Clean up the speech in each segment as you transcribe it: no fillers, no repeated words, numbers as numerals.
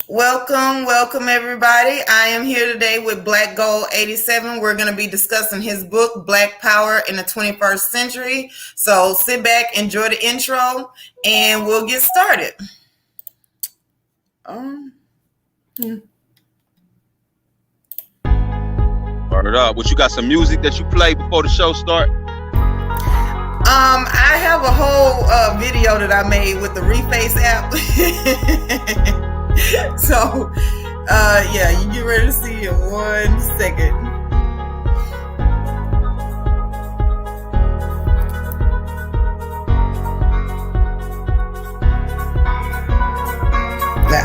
Welcome everybody. I am here today with Black Gold 87. We're going to be discussing his book, Black Power in the 21st Century. So sit back, enjoy the intro, and we'll get started. Um, Word up. What you got some music that you play before the show start? I have a whole video that I made with the Reface app. So, yeah, you get ready to see in 1 second.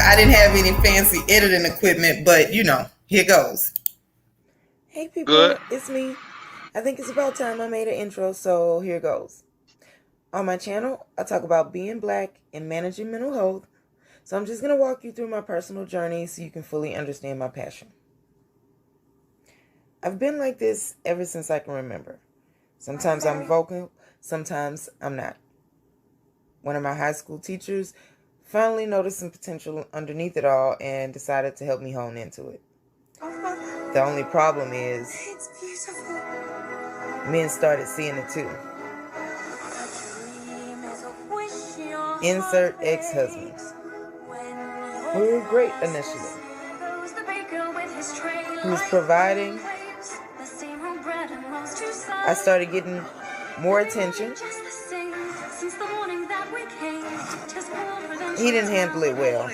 I didn't have any fancy editing equipment, but here goes. Hey people, It's me. I think it's about time I made an intro, so here goes. On my channel, I talk about being Black and managing mental health, so I'm just going to walk you through my personal journey so you can fully understand my passion. I've been like this ever since I can remember. Sometimes I'm vocal, sometimes I'm not. One of my high school teachers finally noticed some potential underneath it all and decided to help me hone into it. The only problem is men started seeing it too. Insert ex-husbands who were great initially. He was providing. I started getting more attention. He didn't handle it well.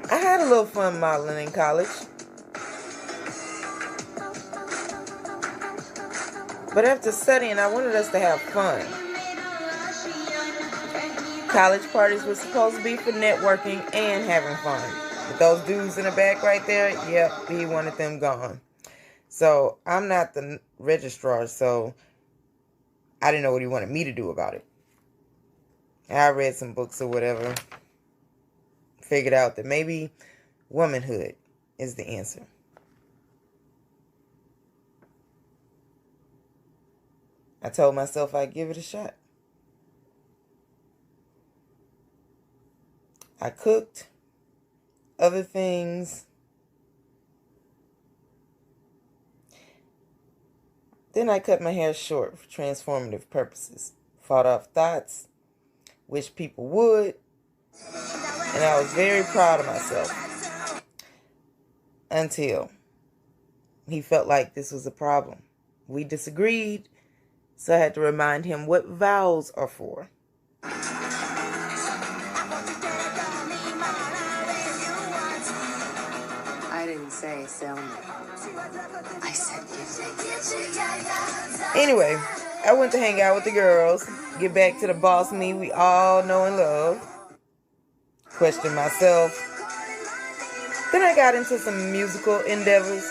I had a little fun modeling in college. But after studying, I wanted us to have fun. College parties were supposed to be for networking and having fun. With those dudes in the back right there, yep, he wanted them gone. So I'm not the registrar, so I didn't know what he wanted me to do about it. I read some books or whatever. Figured out that maybe womanhood is the answer. I told myself I'd give it a shot. I cooked other things. Then I cut my hair short for transformative purposes. Fought off thoughts, wished people would, and I was very proud of myself. Until he felt like this was a problem. We disagreed, so I had to remind him what vows are for. I didn't say sell me. I said Anyway, I went to hang out with the girls, get back to the boss me we all know and love, question myself. Then I got into some musical endeavors.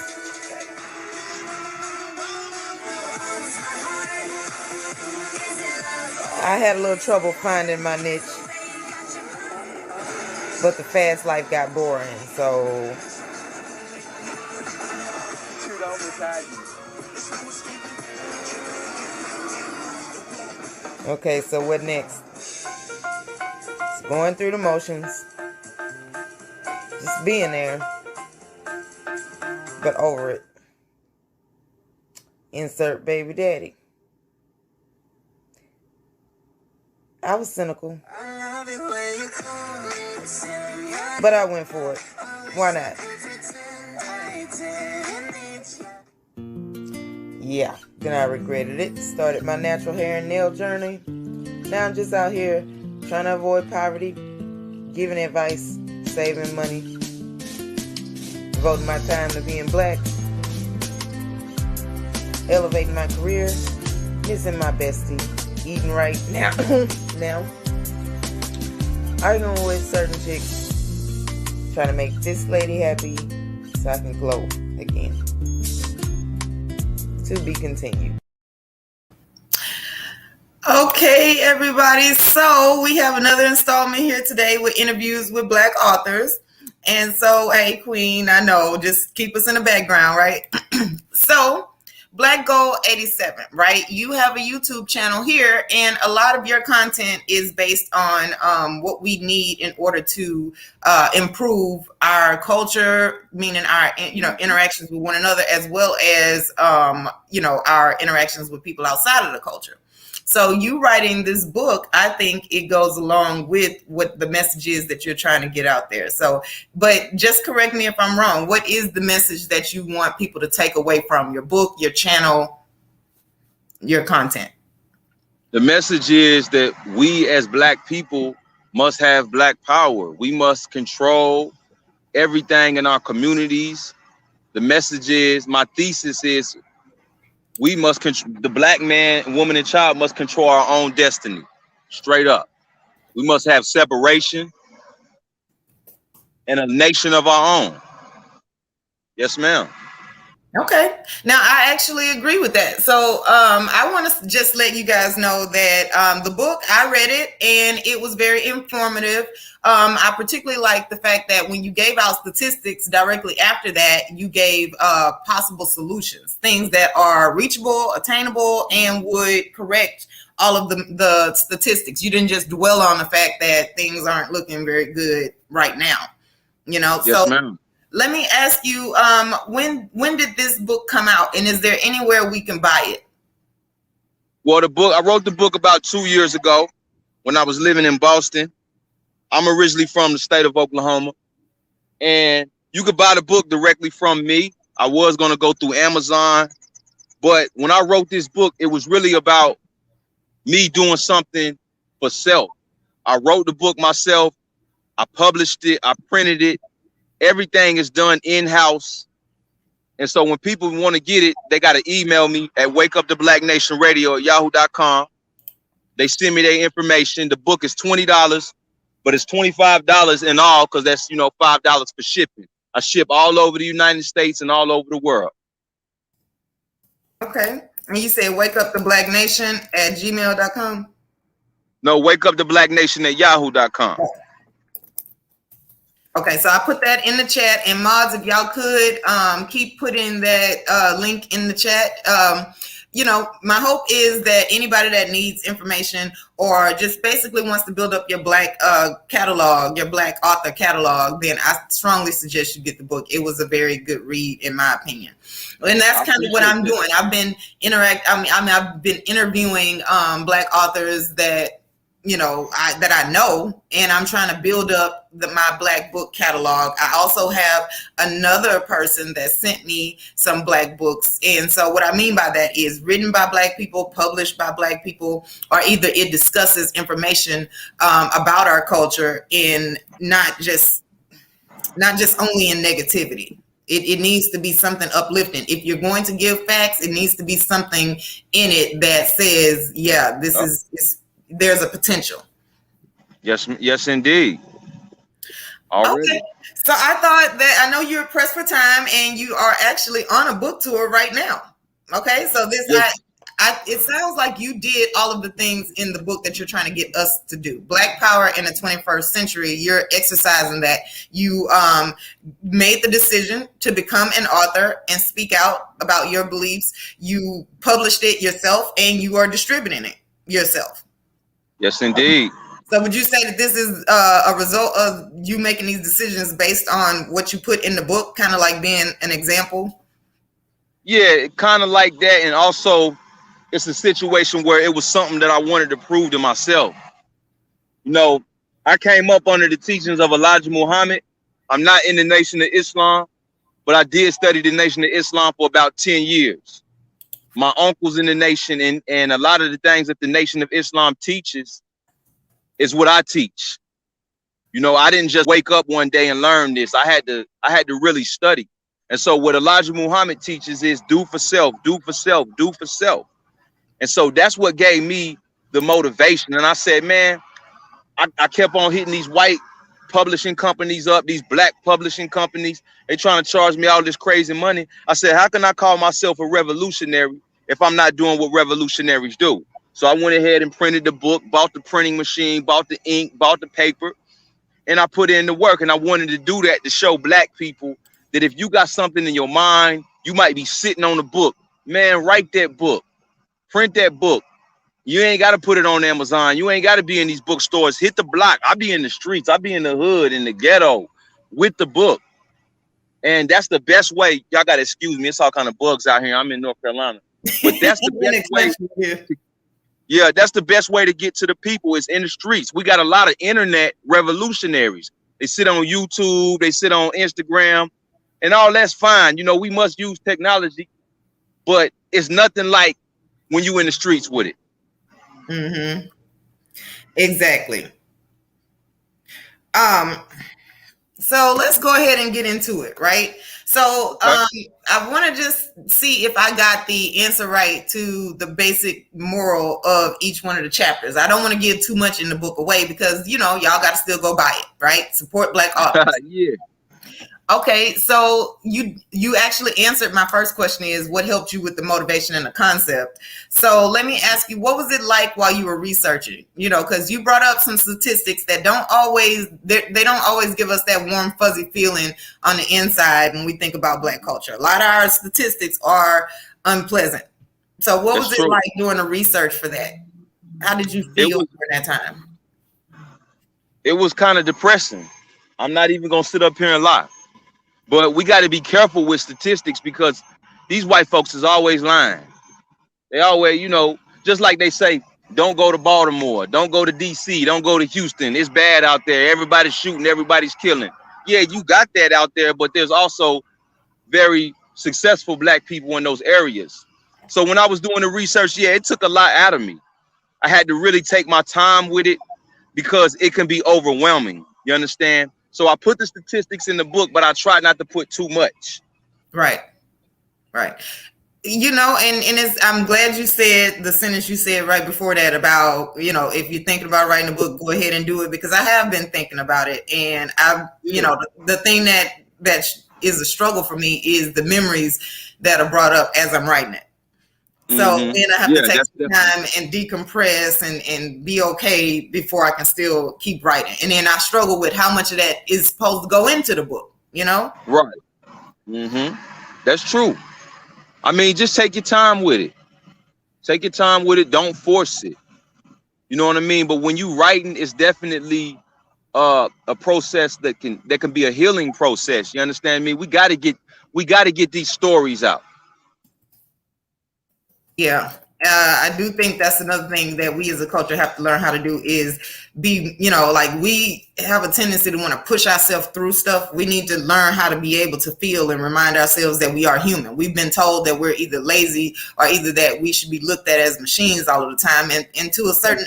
I had a little trouble finding my niche, but the fast life got boring, so okay, so what next? Just going through the motions. Just being there. But over it. Insert baby daddy. I was cynical. But I went for it. Why not? Yeah, then I regretted it. Started my natural hair and nail journey. Now I'm just out here trying to avoid poverty, giving advice, saving money, devoting my time to being Black, elevating my career, missing my bestie, eating right now, arguing with certain chicks, trying to make this lady happy so I can glow again. To be continued. Okay, everybody. So we have another installment here today with interviews with Black authors. And so, hey, Queen, I know, just keep us in the background, right? So Black Gold 87, right? You have a YouTube channel here, and a lot of your content is based on what we need in order to improve our culture, meaning our interactions with one another, as well as our interactions with people outside of the culture. So you writing this book, I think it goes along with what the message is that you're trying to get out there. So, but just correct me if I'm wrong. What is the message that you want people to take away from your book, your channel, your content? The message is that we as Black people must have Black power. We must control everything in our communities. The message is, my thesis is, we must the Black man, woman, and child must control our own destiny. Straight up. We must have separation and a nation of our own. Yes, ma'am. Okay. Now, I actually agree with that. So I want to just let you guys know that the book, I read it and it was very informative. I particularly like the fact that when you gave out statistics directly after that, you gave possible solutions, things that are reachable, attainable, and would correct all of the statistics. You didn't just dwell on the fact that things aren't looking very good right now, Yes, so ma'am. Let me ask you, when did this book come out, and is there anywhere we can buy it? Well, I wrote the book about 2 years ago when I was living in Boston. I'm originally from the state of Oklahoma, and you could buy the book directly from me. I was going to go through Amazon, but when I wrote this book, it was really about me doing something for self. I wrote the book myself. I published it. I printed it. Everything is done in-house. And so when people want to get it, they got to email me at wakeuptoblacknationradio@yahoo.com. They send me their information. The book is $20, but it's $25 in all, because that's, $5 for shipping. I ship all over the United States and all over the world. Okay. And you said wakeuptoblacknation@gmail.com? No, wakeuptoblacknation@yahoo.com. Okay, so I put that in the chat, and mods, if y'all could keep putting that link in the chat. My hope is that anybody that needs information or just basically wants to build up your Black catalog, your Black author catalog, then I strongly suggest you get the book. It was a very good read, in my opinion. And that's kind of what I'm doing. I've been I've been interviewing Black authors that I know, and I'm trying to build up my Black book catalog. I also have another person that sent me some Black books. And so what I mean by that is written by Black people, published by Black people, or either it discusses information about our culture in not just only in negativity. It needs to be something uplifting. If you're going to give facts, it needs to be something in it that says, yeah, there's a potential. Yes, indeed. Already. Okay. So I thought that, I know you're pressed for time and you are actually on a book tour right now. Okay. So it sounds like you did all of the things in the book that you're trying to get us to do. Black power in the 21st century. You're exercising that. You made the decision to become an author and speak out about your beliefs. You published it yourself and you are distributing it yourself. Yes, indeed. So would you say that this is a result of you making these decisions based on what you put in the book, kind of like being an example? Yeah, kind of like that. And also, it's a situation where it was something that I wanted to prove to myself. I came up under the teachings of Elijah Muhammad. I'm not in the Nation of Islam, but I did study the Nation of Islam for about 10 years. My uncle's in the nation, and a lot of the things that the Nation of Islam teaches is what I teach. I didn't just wake up one day and learn this. I had to really study. And so what Elijah Muhammad teaches is do for self, do for self, do for self. And so that's what gave me the motivation. And I said, man, I kept on hitting these white publishing companies up, these Black publishing companies. They trying to charge me all this crazy money. I said, how can I call myself a revolutionary if I'm not doing what revolutionaries do? So I went ahead and printed the book, bought the printing machine, bought the ink, bought the paper, and I put in the work. And I wanted to do that to show Black people that if you got something in your mind, you might be sitting on a book man, write that book, print that book. You ain't got to put it on Amazon. You ain't got to be in these bookstores. Hit the block. I be in the streets. I be in the hood, in the ghetto with the book. And that's the best way. Y'all got to excuse me. It's all kind of bugs out here. I'm in North Carolina. But that's the best way. Yeah, that's the best way to get to the people is in the streets. We got a lot of internet revolutionaries. They sit on YouTube. They sit on Instagram. And all that's fine. You know, we must use technology. But it's nothing like when you in the streets with it. Mm-hmm. Exactly. So let's go ahead and get into it, right? So I want to just see if I got the answer right to the basic moral of each one of the chapters. I don't want to give too much in the book away because, you know, y'all got to still go buy it, right? Support Black authors. Yeah. Okay, so you actually answered my first question is what helped you with the motivation and the concept. So let me ask you, what was it like while you were researching? You know, because you brought up some statistics that don't always give us that warm, fuzzy feeling on the inside when we think about Black culture. A lot of our statistics are unpleasant. So what was it like doing the research for that? How did you feel during that time? It was kind of depressing. I'm not even going to sit up here and lie. But we got to be careful with statistics because these white folks is always lying. They always, you know, just like they say, don't go to Baltimore, don't go to DC, don't go to Houston. It's bad out there. Everybody's shooting, everybody's killing. Yeah, you got that out there, but there's also very successful Black people in those areas. So when I was doing the research, yeah, it took a lot out of me. I had to really take my time with it because it can be overwhelming. You understand? So I put the statistics in the book, but I try not to put too much. Right. You know, and it's, I'm glad you said the sentence you said right before that about, you know, if you're thinking about writing a book, go ahead and do it, because I have been thinking about it. And you know, the thing that is a struggle for me is the memories that are brought up as I'm writing it. So then I have to take some time and decompress and be okay before I can still keep writing. And then I struggle with how much of that is supposed to go into the book, you know? Right. That's true. I mean, just take your time with it. Take your time with it. Don't force it. You know what I mean? But when you writing, it's definitely a process that can be a healing process. You understand me? We got to get these stories out. Yeah, I do think that's another thing that we as a culture have to learn how to do is be, you know, like we have a tendency to want to push ourselves through stuff. We need to learn how to be able to feel and remind ourselves that we are human. We've been told that we're either lazy or either that we should be looked at as machines all of the time. And to a certain,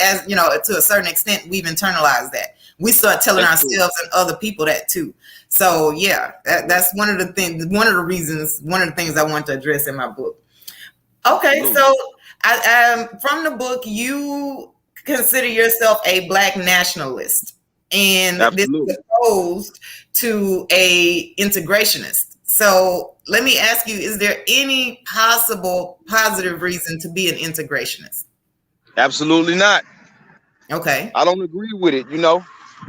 as you know, to a certain extent, we've internalized that. We start telling ourselves and other people that too. So yeah, that's one of the things I want to address in my book. Okay, so from the book, you consider yourself a Black nationalist, and this is opposed to a integrationist. So let me ask you, is there any possible positive reason to be an integrationist? Absolutely not. Okay. I don't agree with it, you know.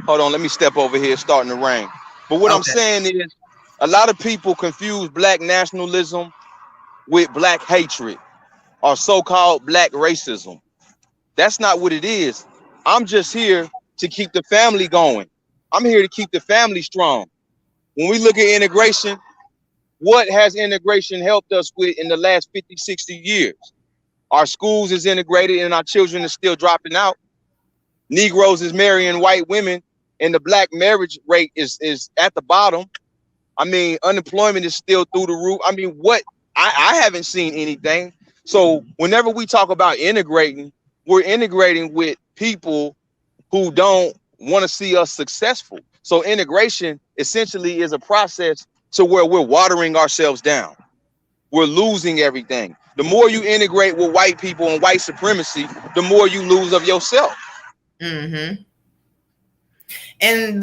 Hold on, let me step over here. It's starting to rain. But what I'm saying is a lot of people confuse Black nationalism with Black hatred or so-called Black racism. That's not what it is. I'm just here to keep the family going. I'm here to keep the family strong. When we look at integration, what has integration helped us with in the last 50, 60 years? Our schools is integrated and our children are still dropping out. Negroes is marrying white women and the Black marriage rate is at the bottom. I mean, unemployment is still through the roof. I mean, what? I haven't seen anything. So whenever we talk about integrating, we're integrating with people who don't want to see us successful. So integration essentially is a process to where we're watering ourselves down. We're losing everything. The more you integrate with white people and white supremacy, the more you lose of yourself. And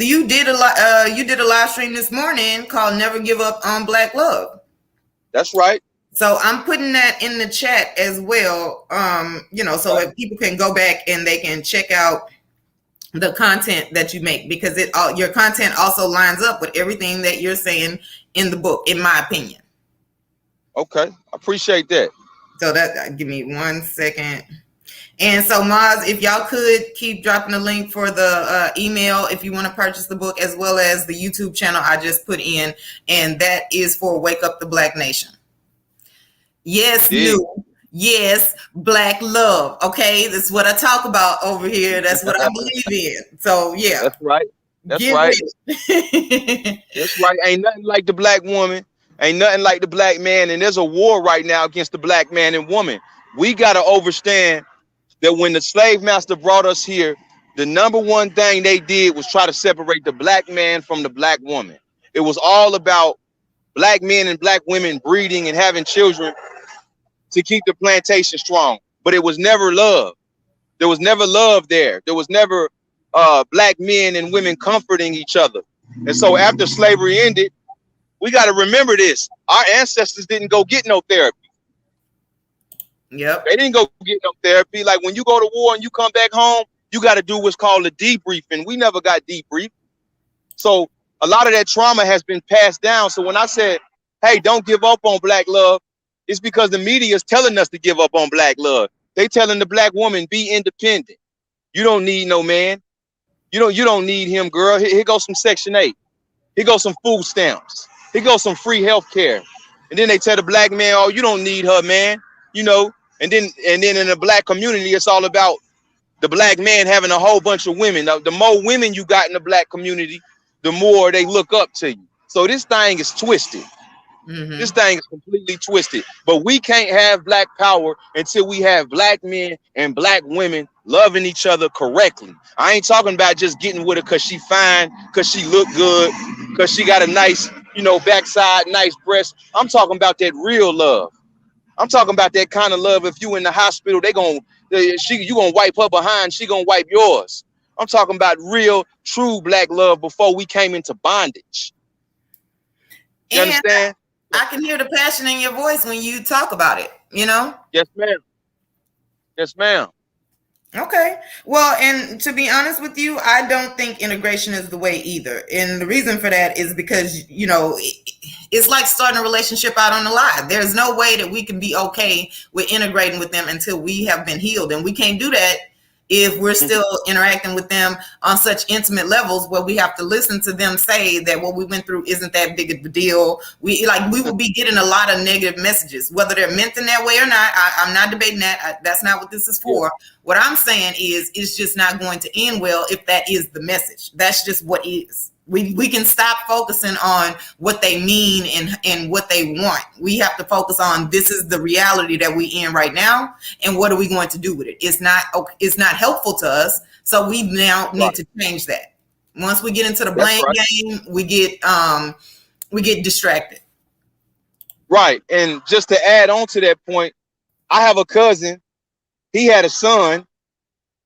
you did a live stream this morning called Never Give Up on Black Love. That's right. So I'm putting that in the chat as well. You know, so if people can go back and they can check out the content that you make, because your content also lines up with everything that you're saying in the book, in my opinion. Okay, I appreciate that. So that give me 1 second. And so, Maz, if y'all could keep dropping the link for the email if you want to purchase the book, as well as the YouTube channel I just put in, and that is for Wake Up the Black Nation. Yes, Yeah. new. Yes, Black love. Okay, that's what I talk about over here. That's what I believe in. So yeah, That's right. That's get right. rich. That's right. Ain't nothing like the black woman. Ain't nothing like the black man. And there's a war right now against the black man and woman. We got to understand that when the slave master brought us here, the number one thing they did was try to separate the black man from the black woman. It was all about black men and black women breeding and having children to keep the plantation strong. But it was never love. There was never love there. There was never black men and women comforting each other. And so after slavery ended, we got to remember this. Our ancestors didn't go get no therapy. Yep. They didn't go get no therapy. Like when you go to war and you come back home, you got to do what's called a debriefing. We never got debriefed. So a lot of that trauma has been passed down. So when I said, hey, don't give up on black love, it's because the media is telling us to give up on black love. They telling the black woman, be independent. You don't need no man. You don't need him, girl. Here goes some Section 8. Here goes some food stamps. Here goes some free health care. And then they tell the black man, oh, you don't need her, man. You know, and then in the black community, it's all about the black man having a whole bunch of women. Now, the more women you got in the black community, the more they look up to you. So this thing is twisted. Mm-hmm. This thing is completely twisted. But we can't have black power until we have black men and black women loving each other correctly. I ain't talking about just getting with her because she fine, because she look good, because she got a nice, backside, nice breast. I'm talking about that real love. I'm talking about that kind of love. If you in the hospital, you gonna wipe her behind, she gonna wipe yours. I'm talking about real, true black love before we came into bondage. You understand? I can hear the passion in your voice when you talk about it, Yes, ma'am. Yes, ma'am. Okay. Well, and to be honest with you, I don't think integration is the way either. And the reason for that is because, it's like starting a relationship out on the line. There's no way that we can be okay with integrating with them until we have been healed. And we can't do that if we're still interacting with them on such intimate levels where we have to listen to them say that what we went through isn't that big of a deal. We will be getting a lot of negative messages, whether they're meant in that way or not. I'm not debating that. That's not what this is for. Yeah. What I'm saying is it's just not going to end well if that is the message. That's just what is. We can stop focusing on what they mean and what they want. We have to focus on this is the reality that we in right now, and what are we going to do with it? It's not helpful to us, so we now need to change that. Once we get into the blame game, we get distracted. Right, and just to add on to that point, I have a cousin. He had a son,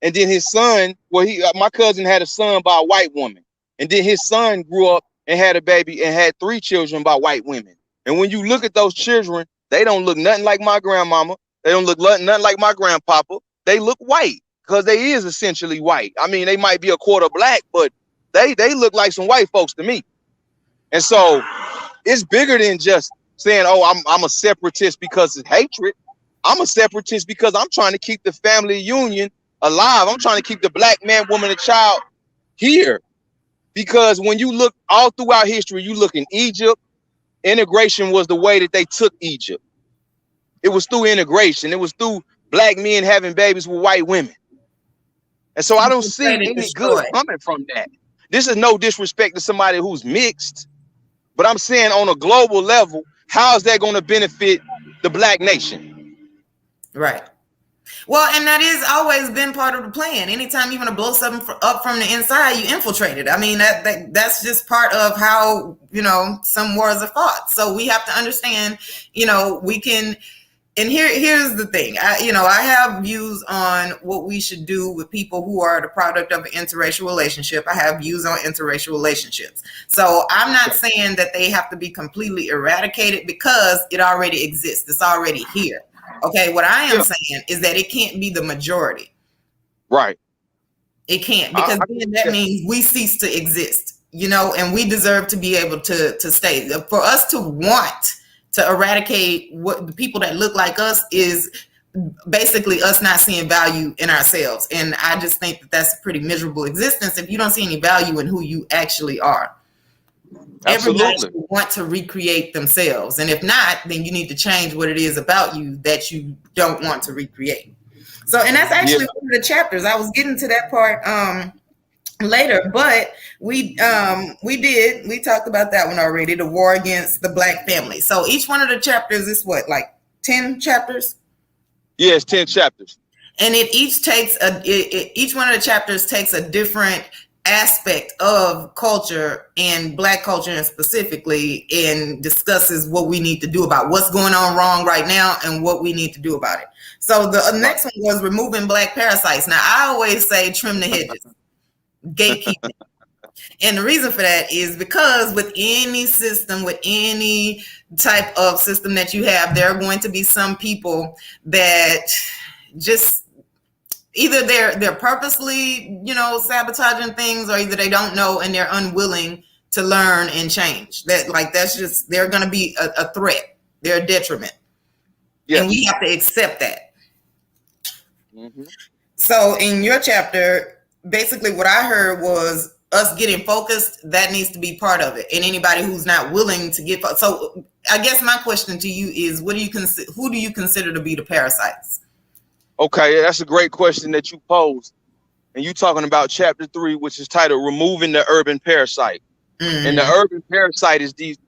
and then his son. My cousin had a son by a white woman. And then his son grew up and had a baby and had 3 children by white women. And when you look at those children, they don't look nothing like my grandmama. They don't look nothing like my grandpapa. They look white because they is essentially white. I mean, they might be a quarter black, but they look like some white folks to me. And so it's bigger than just saying, oh, I'm a separatist because it's hatred. I'm a separatist because I'm trying to keep the family union alive. I'm trying to keep the black man, woman, and child here. Because when you look all throughout history, you look in Egypt, integration was the way that they took Egypt. It was through integration. It was through black men having babies with white women. And so I don't see any good coming from that. This is no disrespect to somebody who's mixed, but I'm saying on a global level, how is that going to benefit the black nation? Right. Well, and that has always been part of the plan. Anytime you want to blow something up from the inside, you infiltrate it. I mean, that's just part of how, some wars are fought. So we have to understand, we can, and here's the thing. I have views on what we should do with people who are the product of an interracial relationship. I have views on interracial relationships. So I'm not saying that they have to be completely eradicated because it already exists. It's already here. Okay, what I am saying is that it can't be the majority. Right. It can't, because then that means we cease to exist, and we deserve to be able to stay. For us to want to eradicate what the people that look like us is basically us not seeing value in ourselves. And I just think that that's a pretty miserable existence if you don't see any value in who you actually are. Everybody Absolutely. should want to recreate themselves. And if not, then you need to change what it is about you that you don't want to recreate. So, and that's actually one of the chapters. I was getting to that part later, but we talked about that one already, the war against the Black family. So each one of the chapters is what, like 10 chapters? Yeah, it's 10 chapters. And each one of the chapters takes a different aspect of culture and Black culture and specifically, and discusses what we need to do about what's going on wrong right now and what we need to do about it. So the next one was removing Black parasites. Now I always say trim the hedges, gatekeeping. And the reason for that is because with any system, with any type of system that you have, there are going to be some people that just either they're purposely, sabotaging things, or either they don't know and they're unwilling to learn and change. That's just, they're going to be a threat. They're a detriment. Yes. And we have to accept that. Mm-hmm. So in your chapter, basically what I heard was us getting focused. That needs to be part of it. And anybody who's not willing to get focused. So I guess my question to you is, who do you consider to be the parasites? Okay, that's a great question that you posed. And you're talking about chapter 3, which is titled Removing the Urban Parasite. Mm-hmm. And the urban parasite is these,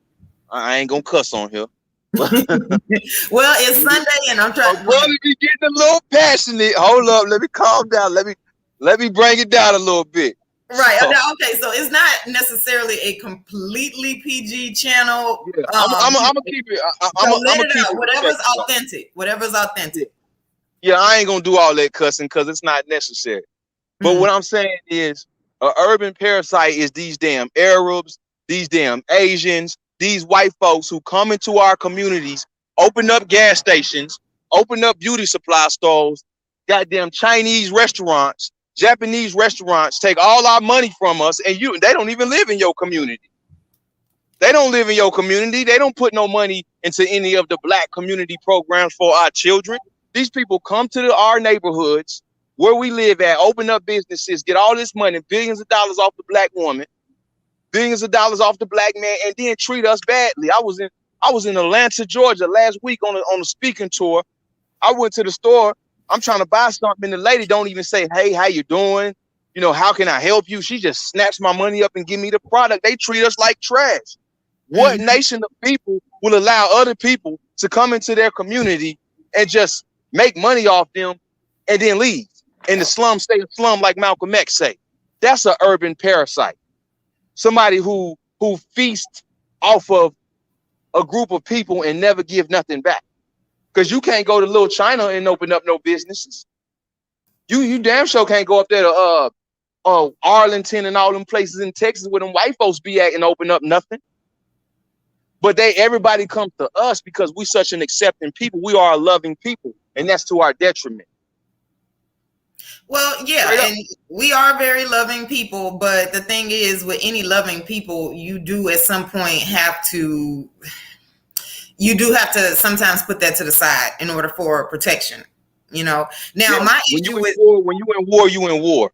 I ain't gonna cuss on here. Well, it's Sunday and I'm trying to be getting a little passionate. Hold up, let me calm down. Let me bring it down a little bit. Right. Okay. So it's not necessarily a completely PG channel. Yeah, I'm gonna keep it. I'm gonna keep it. Whatever's authentic. Yeah, I ain't gonna do all that cussing because it's not necessary. But what I'm saying is, an urban parasite is these damn Arabs, these damn Asians, these white folks who come into our communities, open up gas stations, open up beauty supply stores, goddamn Chinese restaurants, Japanese restaurants, take all our money from us, and they don't even live in your community. They don't live in your community. They don't put no money into any of the Black community programs for our children. These people come to our neighborhoods where we live at, open up businesses, get all this money, billions of dollars off the Black woman, billions of dollars off the Black man, and then treat us badly. I was in Atlanta, Georgia last week on a speaking tour. I went to the store. I'm trying to buy something. The lady don't even say, "Hey, how you doing? How can I help you?" She just snatched my money up and give me the product. They treat us like trash. What nation of people will allow other people to come into their community and just make money off them and then leave? And the slum stay a slum, like Malcolm X say. That's an urban parasite. Somebody who feasts off of a group of people and never give nothing back. Because you can't go to Little China and open up no businesses. You damn sure can't go up there to Arlington and all them places in Texas where them white folks be at and open up nothing. But everybody comes to us because we're such an accepting people. We are a loving people, and that's to our detriment. Well, yeah, and we are very loving people, but the thing is, with any loving people, you do at some point have to sometimes put that to the side in order for protection. Now, my issue is when you in war, you in war.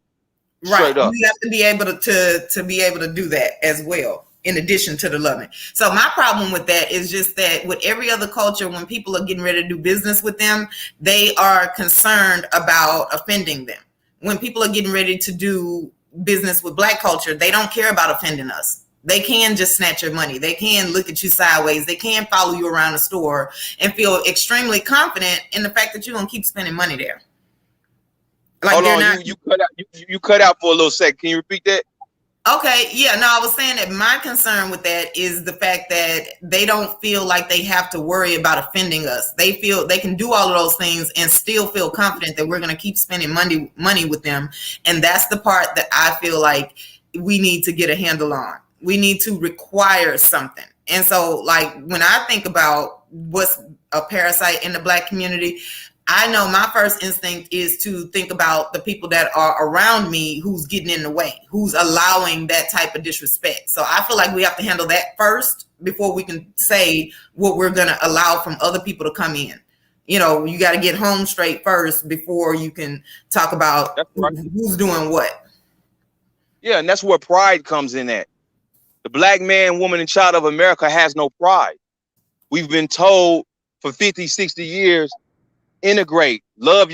Right. You have to be able to be able to do that as well, in addition to the loving. So my problem with that is just that with every other culture, when people are getting ready to do business with them, they are concerned about offending them. When people are getting ready to do business with Black culture, they don't care about offending us. They can just snatch your money. They can look at you sideways. They can follow you around the store and feel extremely confident in the fact that you're going to keep spending money there. Like hold on, you cut out for a little second. Can you repeat that? Okay, yeah, no, I was saying that my concern with that is the fact that they don't feel like they have to worry about offending us. They feel they can do all of those things and still feel confident that we're going to keep spending money with them. And that's the part that I feel like we need to get a handle on. We need to require something. And so, like, when I think about what's a parasite in the Black community, I know my first instinct is to think about the people that are around me who's getting in the way, who's allowing that type of disrespect. So I feel like we have to handle that first before we can say what we're going to allow from other people to come in. You know, you got to get home straight first before you can talk about who's doing what. Yeah, and that's where pride comes in at. The black man, woman, and child of America has no pride. We've been told for 50, 60 years, integrate, love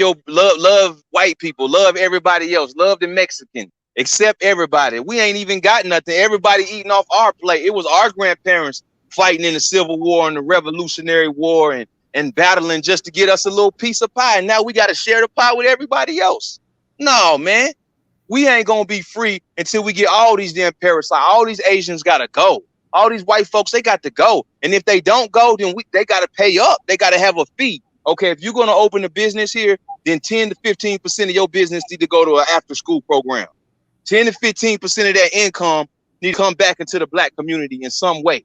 white people, love everybody else, love the Mexican, accept everybody. We ain't even got nothing. Everybody eating off our plate. It was our grandparents fighting in the Civil War and the Revolutionary War and battling just to get us a little piece of pie. And now we got to share the pie with everybody else. No, man. We ain't going to be free until we get all these damn parasites. All these Asians got to go. All these white folks, they got to go. And if they don't go, then they got to pay up. They got to have a fee. Okay, if you're going to open a business here, then 10 to 15% of your business need to go to an after-school program. 10 to 15% of that income need to come back into the black community in some way.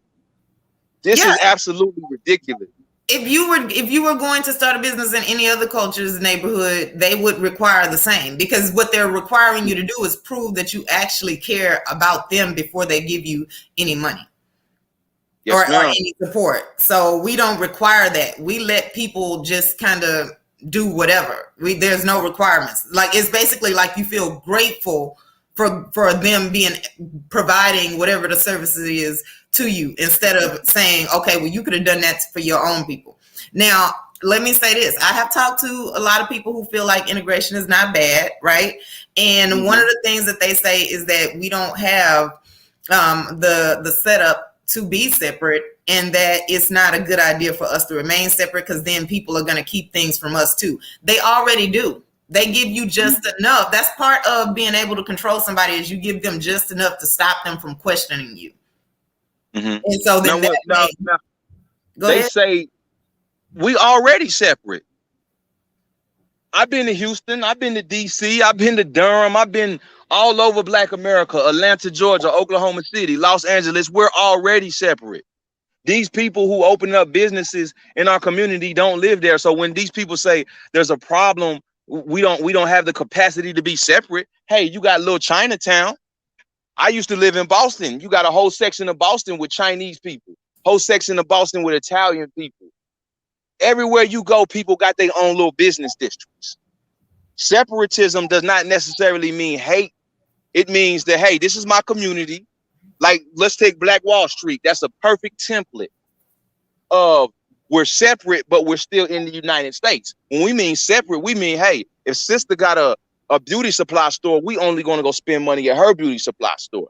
This is absolutely ridiculous. If you were going to start a business in any other culture's neighborhood, they would require the same, because what they're requiring you to do is prove that you actually care about them before they give you any money. Yes, or any support. So we don't require that. We let people just kind of do whatever. There's no requirements. Like, it's basically like you feel grateful for them providing whatever the services is to you, instead of saying, okay, well, you could have done that for your own people. Now, let me say this. I have talked to a lot of people who feel like integration is not bad, right? And one of the things that they say is that we don't have the setup to be separate, and that it's not a good idea for us to remain separate, because then people are going to keep things from us too. They already do. They give you just enough. That's part of being able to control somebody, is you give them just enough to stop them from questioning you. And so then they say we already separate. I've been to Houston, I've been to DC, I've been to Durham, I've been all over Black America, Atlanta, Georgia, Oklahoma City, Los Angeles. We're already separate. These people who open up businesses in our community don't live there. So when these people say there's a problem, we don't have the capacity to be separate. Hey, you got little Chinatown. I used to live in Boston. You got a whole section of Boston with Chinese people, whole section of Boston with Italian people. Everywhere you go, people got their own little business districts. Separatism does not necessarily mean hate. It means that, hey, this is my community. Like, let's take Black Wall Street. That's a perfect template of we're separate, but we're still in the United States. When we mean separate, we mean, hey, if sister got a beauty supply store, we only going to go spend money at her beauty supply store.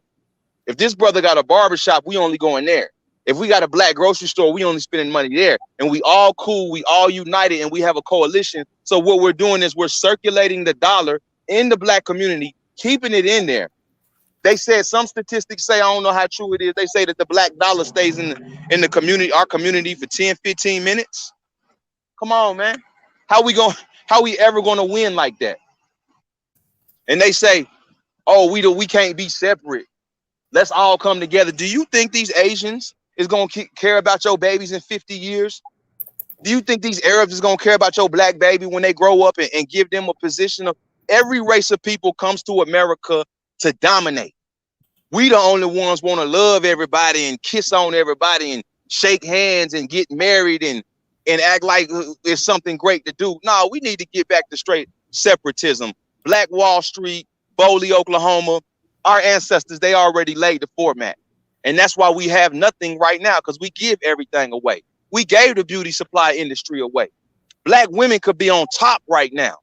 If this brother got a barbershop, we only going there. If we got a black grocery store, we only spending money there. And we all cool, we all united, and we have a coalition. So what we're doing is we're circulating the dollar in the black community, keeping it in there. They said, some statistics say, I don't know how true it is, they say that the black dollar stays in the community, our community, for 10, 15 minutes. Come on, man. How we ever gonna win like that? And they say, oh, we can't be separate. Let's all come together. Do you think these Asians is gonna care about your babies in 50 years? Do you think these Arabs is gonna care about your black baby when they grow up and give them a position of? Every race of people comes to America to dominate. We the only ones want to love everybody and kiss on everybody and shake hands and get married and act like it's something great to do. No, we need to get back to straight separatism. Black Wall Street, Boley, Oklahoma, our ancestors, they already laid the format. And that's why we have nothing right now, because we give everything away. We gave the beauty supply industry away. Black women could be on top right now.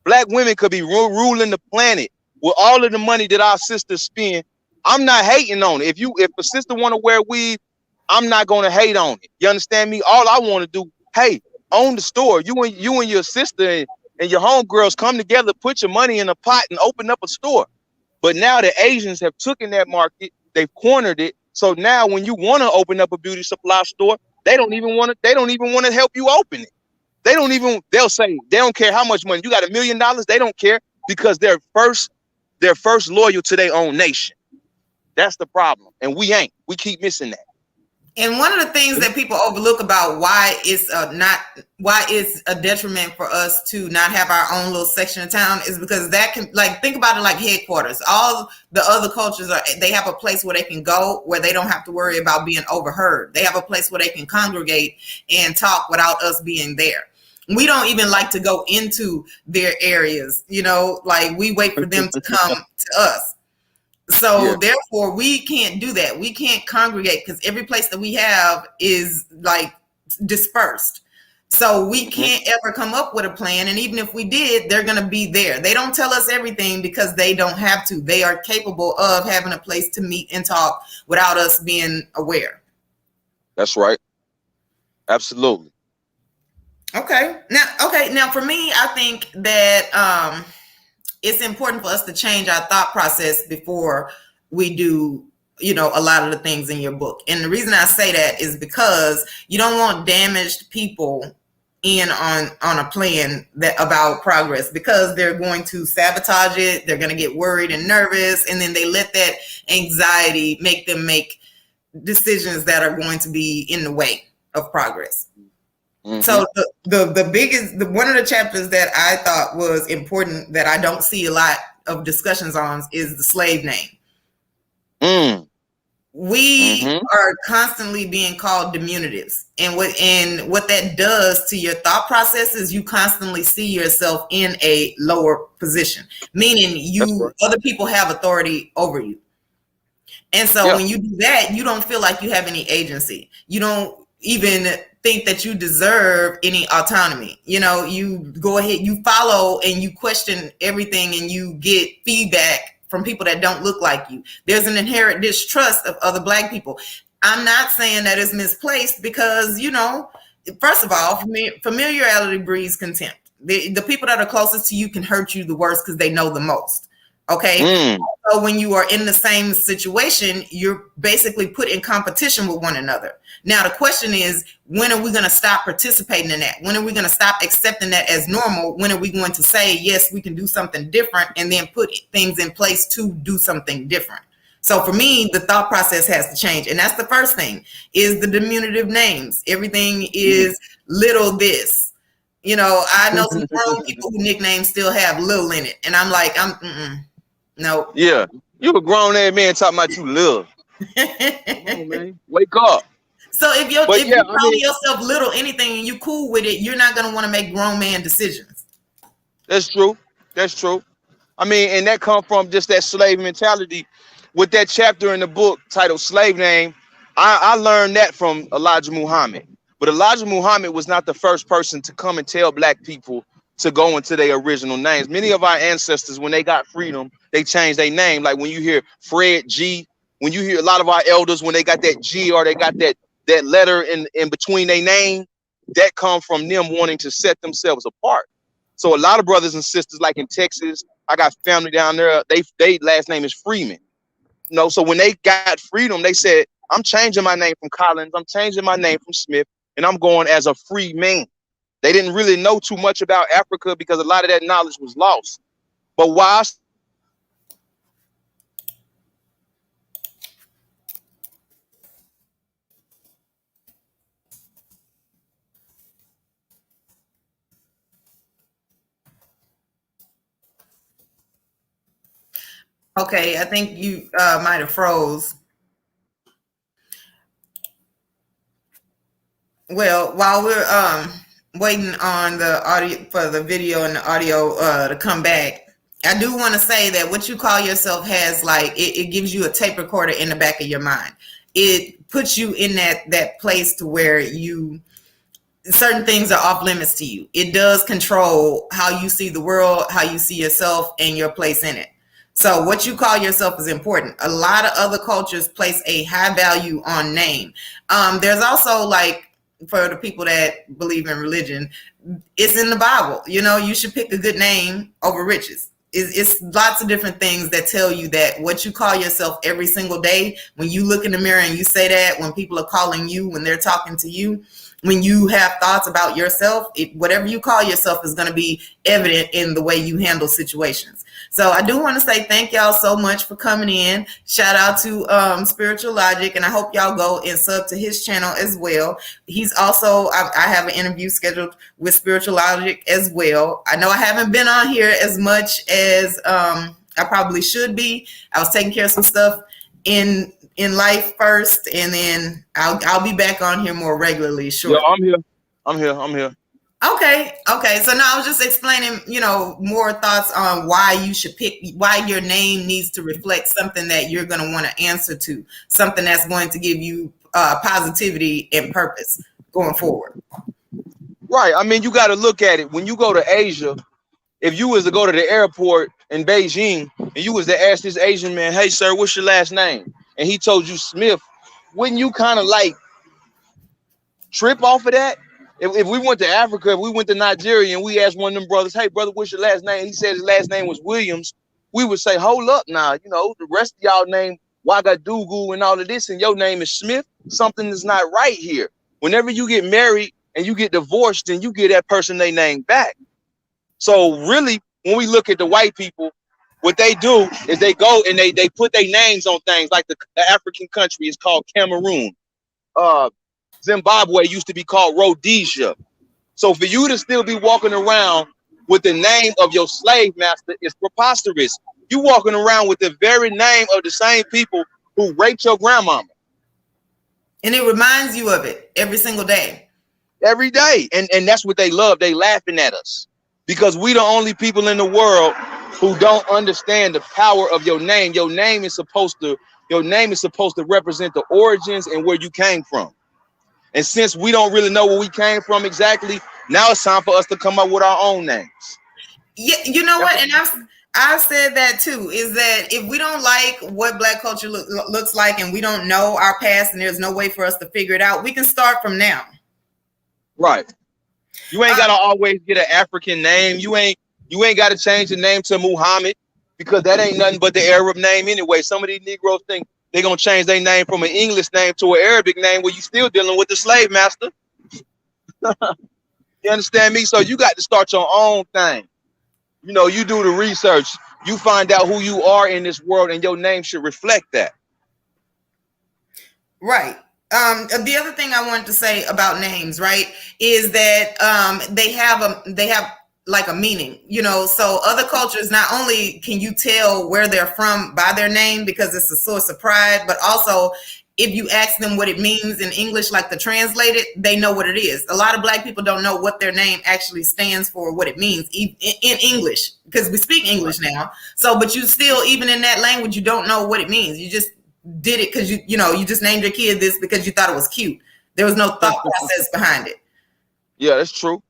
Black women could be ruling the planet with all of the money that our sisters spend. I'm not hating on it. If a sister want to wear weave, I'm not going to hate on it. You understand me? All I want to do, hey, own the store. You and your sister and your homegirls come together, put your money in a pot and open up a store. But now the Asians have taken that market, they've cornered it. So now when you want to open up a beauty supply store, they don't even want to help you open it. They'll say they don't care how much money. You got $1 million, they don't care, because they're first loyal to their own nation. That's the problem. And we ain't. We keep missing that. And one of the things that people overlook about why it's a detriment for us to not have our own little section of town is because that can, like, think about it like headquarters. All the other cultures they have a place where they can go where they don't have to worry about being overheard. They have a place where they can congregate and talk without us being there. We don't even like to go into their areas, like we wait for them to come to us. So therefore we can't do that. We can't congregate because every place that we have is like dispersed. So we can't ever come up with a plan. And even if we did, they're going to be there. They don't tell us everything because they don't have to. They are capable of having a place to meet and talk without us being aware. That's right. Absolutely. Okay. Now for me, I think that, it's important for us to change our thought process before we do, a lot of the things in your book. And the reason I say that is because you don't want damaged people in on a plan about progress, because they're going to sabotage it. They're going to get worried and nervous. And then they let that anxiety make them make decisions that are going to be in the way of progress. Mm-hmm. So the biggest, one of the chapters that I thought was important that I don't see a lot of discussions on is the slave name. We are constantly being called diminutives, and what that does to your thought process is you constantly see yourself in a lower position, meaning other people have authority over you. And so when you do that, you don't feel like you have any agency. You don't even think that you deserve any autonomy. You go ahead, you follow and you question everything, and you get feedback from people that don't look like you. There's an inherent distrust of other Black people. I'm not saying that it's misplaced because, first of all, familiarity breeds contempt. The people that are closest to you can hurt you the worst because they know the most. Okay. So when you are in the same situation, you're basically put in competition with one another. Now, the question is, when are we going to stop participating in that? When are we going to stop accepting that as normal? When are we going to say, yes, we can do something different, and then put things in place to do something different? So for me, the thought process has to change. And that's the first thing, is the diminutive names. Everything is little this. I know some grown people whose nicknames still have little in it. And I'm like, no. Yeah. You a grown ass man talking about you little. Come on, man. Wake up. So if you call yourself little anything and you cool with it, you're not going to want to make grown man decisions. That's true. And that comes from just that slave mentality. With that chapter in the book titled Slave Name, I learned that from Elijah Muhammad. But Elijah Muhammad was not the first person to come and tell Black people to go into their original names. Many of our ancestors, when they got freedom, they changed their name. Like when you hear Fred G, when you hear a lot of our elders, when they got that G or they got that letter in between their name, that come from them wanting to set themselves apart. So a lot of brothers and sisters, like in Texas, I got family down there, they last name is Freeman. So when they got freedom, they said, I'm changing my name from Collins, I'm changing my name from Smith, and I'm going as a free man. They didn't really know too much about Africa because a lot of that knowledge was lost. But while Okay, I think you might have froze. Well, while we're waiting on the audio for the video and the audio to come back, I do want to say that what you call yourself has it gives you a tape recorder in the back of your mind. It puts you in that place to where certain things are off limits to you. It does control how you see the world, how you see yourself, and your place in it. So what you call yourself is important. A lot of other cultures place a high value on name. There's also, for the people that believe in religion, it's in the Bible. You should pick a good name over riches. It's lots of different things that tell you that what you call yourself every single day, when you look in the mirror and you say that, when people are calling you, when they're talking to you, when you have thoughts about yourself, whatever you call yourself is going to be evident in the way you handle situations. So I do want to say thank y'all so much for coming in. Shout out to Spiritual Logic, and I hope y'all go and sub to his channel as well. He's also, I have an interview scheduled with Spiritual Logic as well. I know I haven't been on here as much as I probably should be. I was taking care of some stuff in life first, and then I'll be back on here more regularly. Sure. Yeah, I'm here. Okay. So now I was just explaining, more thoughts on why you should pick, why your name needs to reflect something that you're going to want to answer to, something that's going to give you positivity and purpose going forward. Right. I mean, you got to look at it. When you go to Asia, if you was to go to the airport in Beijing and you was to ask this Asian man, hey, sir, what's your last name? And he told you Smith, wouldn't you kind of like trip off of that? If we went to Africa, if we went to Nigeria and we asked one of them brothers, hey, brother, what's your last name? He said his last name was Williams. We would say, hold up now, the rest of y'all name Ouagadougou and all of this, and your name is Smith. Something is not right here. Whenever you get married and you get divorced, then you get that person their name back. So really, when we look at the white people, what they do is they go and they put their names on things, like the African country is called Cameroon. Zimbabwe used to be called Rhodesia. So for you to still be walking around with the name of your slave master is preposterous. You walking around with the very name of the same people who raped your grandmama. And it reminds you of it every single day. Every day. And that's what they love. They laughing at us because we the only people in the world who don't understand the power of your name. Your name is supposed to represent the origins and where you came from. And since we don't really know where we came from exactly, now it's time for us to come up with our own names. Yeah, you know what? And I've said that too, is that if we don't like what Black culture looks like and we don't know our past and there's no way for us to figure it out, we can start from now. Right. You ain't got to always get an African name. You ain't got to change the name to Muhammad, because that ain't nothing but the Arab name anyway. Some of these Negroes think they're going to change their name from an English name to an Arabic name where you still dealing with the slave master. You understand me? So you got to start your own thing. You do the research. You find out who you are in this world, and your name should reflect that. Right. The other thing I wanted to say about names, right, is that they have like a meaning, so other cultures, not only can you tell where they're from by their name because it's a source of pride, but also if you ask them what it means in English, like to translate it, they know what it is. A lot of Black people don't know what their name actually stands for, what it means in English, because we speak English now. So, but you still, even in that language, you don't know what it means. You just did it because you just named your kid this because you thought it was cute. There was no thought process behind it. Yeah, that's true.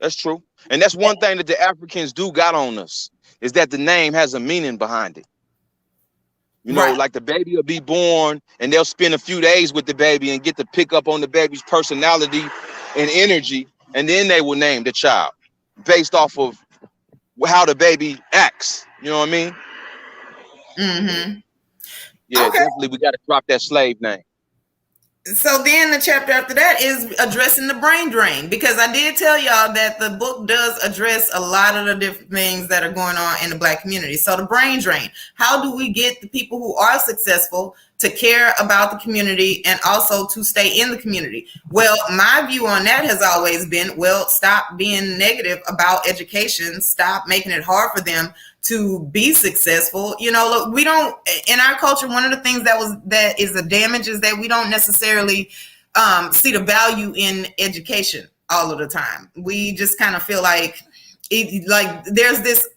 That's true. And that's one thing that the Africans do got on us, is that the name has a meaning behind it. Right. Like the baby will be born and they'll spend a few days with the baby and get to pick up on the baby's personality and energy. And then they will name the child based off of how the baby acts. You know what I mean? Mm-hmm. Yeah, okay. Definitely we got to drop that slave name. So then the chapter after that is addressing the brain drain, because I did tell y'all that the book does address a lot of the different things that are going on in the Black community. So the brain drain, how do we get the people who are successful to care about the community and also to stay in the community? Well, my view on that has always been, stop being negative about education, stop making it hard for them to be successful. Look, we don't, in our culture, one of the things that is a damage is that we don't necessarily see the value in education all of the time. We just kind of feel like there's this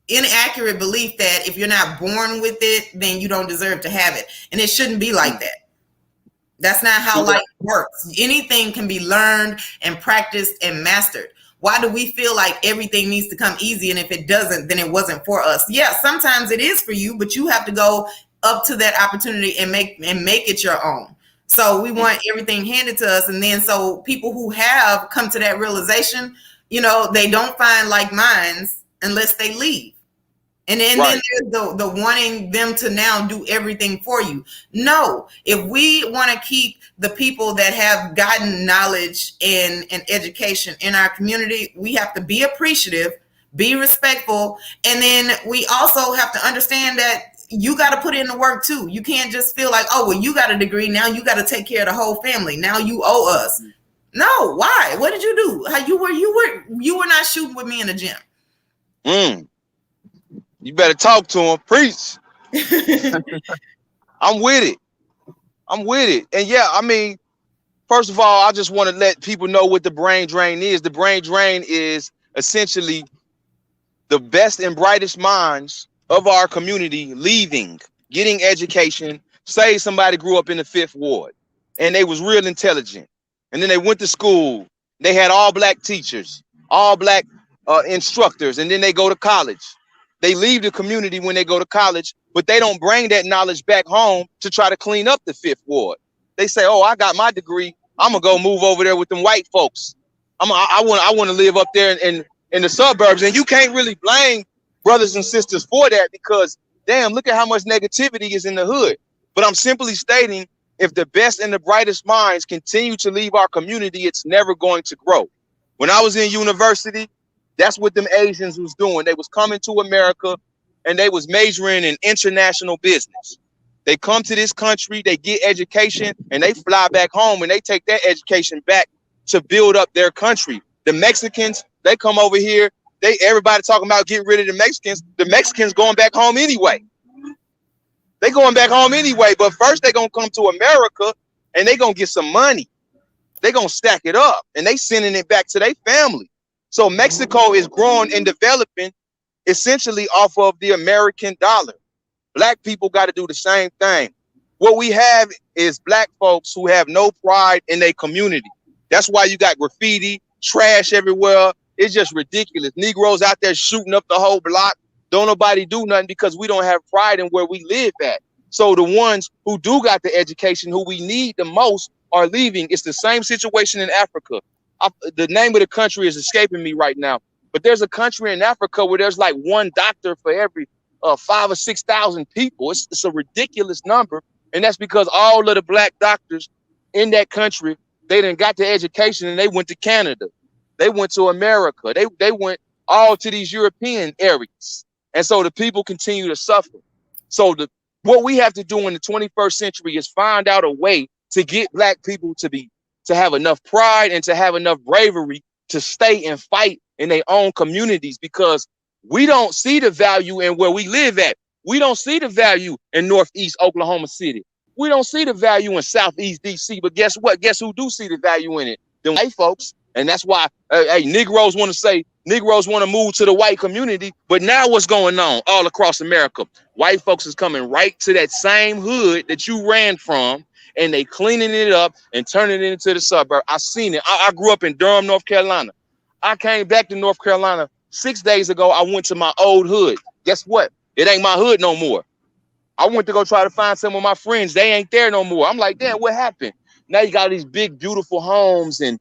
inaccurate belief that if you're not born with it, then you don't deserve to have it. And it shouldn't be like that. That's not how life works. Anything can be learned and practiced and mastered. Why do we feel like everything needs to come easy? And if it doesn't, then it wasn't for us. Yeah, sometimes it is for you, but you have to go up to that opportunity and make it your own. So we want everything handed to us. And then so people who have come to that realization, they don't find like minds unless they leave. then Right. there's the wanting them to now do everything for you. No, if we want to keep the people that have gotten knowledge and education in our community, we have to be appreciative, be respectful, and then we also have to understand that you got to put in the work too. You can't just feel like, oh, well, you got a degree, now you got to take care of the whole family. Now you owe us. No, why? What did you do? How you were not shooting with me in the gym. You better talk to him. Preach. I'm with it. And yeah, I mean, first of all, I just want to let people know what the brain drain is. The brain drain is essentially the best and brightest minds of our community leaving, getting education. Say somebody grew up in the 5th Ward and they was real intelligent. And then they went to school. They had all black teachers, all black instructors. And then they go to college. They leave the community when they go to college, but they don't bring that knowledge back home to try to clean up the 5th Ward. They say, oh, I got my degree. I'm going to go move over there with them white folks. I want to live up there in the suburbs. And you can't really blame brothers and sisters for that because, damn, look at how much negativity is in the hood. But I'm simply stating, if the best and the brightest minds continue to leave our community, it's never going to grow. When I was in university, that's what them Asians was doing. They was coming to America and they was majoring in international business. They come to this country, they get education, and they fly back home and they take that education back to build up their country. The Mexicans, they come over here, everybody talking about getting rid of the Mexicans. The Mexicans going back home anyway. They going back home anyway, but first they gonna come to America and they gonna get some money. They gonna stack it up and they sending it back to their family. So Mexico is growing and developing essentially off of the American dollar. Black people got to do the same thing. What we have is black folks who have no pride in their community. That's why you got graffiti, trash everywhere. It's just ridiculous. Negroes out there shooting up the whole block. Don't nobody do nothing because we don't have pride in where we live at. So the ones who do got the education, who we need the most, are leaving. It's the same situation in Africa. The name of the country is escaping me right now, but there's a country in Africa where there's like one doctor for every 5,000 or 6,000 people. It's a ridiculous number, and that's because all of the black doctors in that country, they done got the education and they went to Canada, they went to America, they went all to these European areas, and so the people continue to suffer. So what we have to do in the 21st century is find out a way to get black people to have enough pride and to have enough bravery to stay and fight in their own communities, because we don't see the value in where we live at. We don't see the value in Northeast Oklahoma City. We don't see the value in Southeast DC. But guess what? Guess who do see the value in it? The white folks. And that's why Negroes want to move to the white community. But now what's going on all across America? White folks is coming right to that same hood that you ran from, and they cleaning it up and turning it into the suburb. I seen it. I grew up in Durham, North Carolina. I came back to North Carolina 6 days ago. I went to my old hood. Guess what? It ain't my hood no more. I went to go try to find some of my friends. They ain't there no more. I'm like, damn, what happened? Now you got these big, beautiful homes and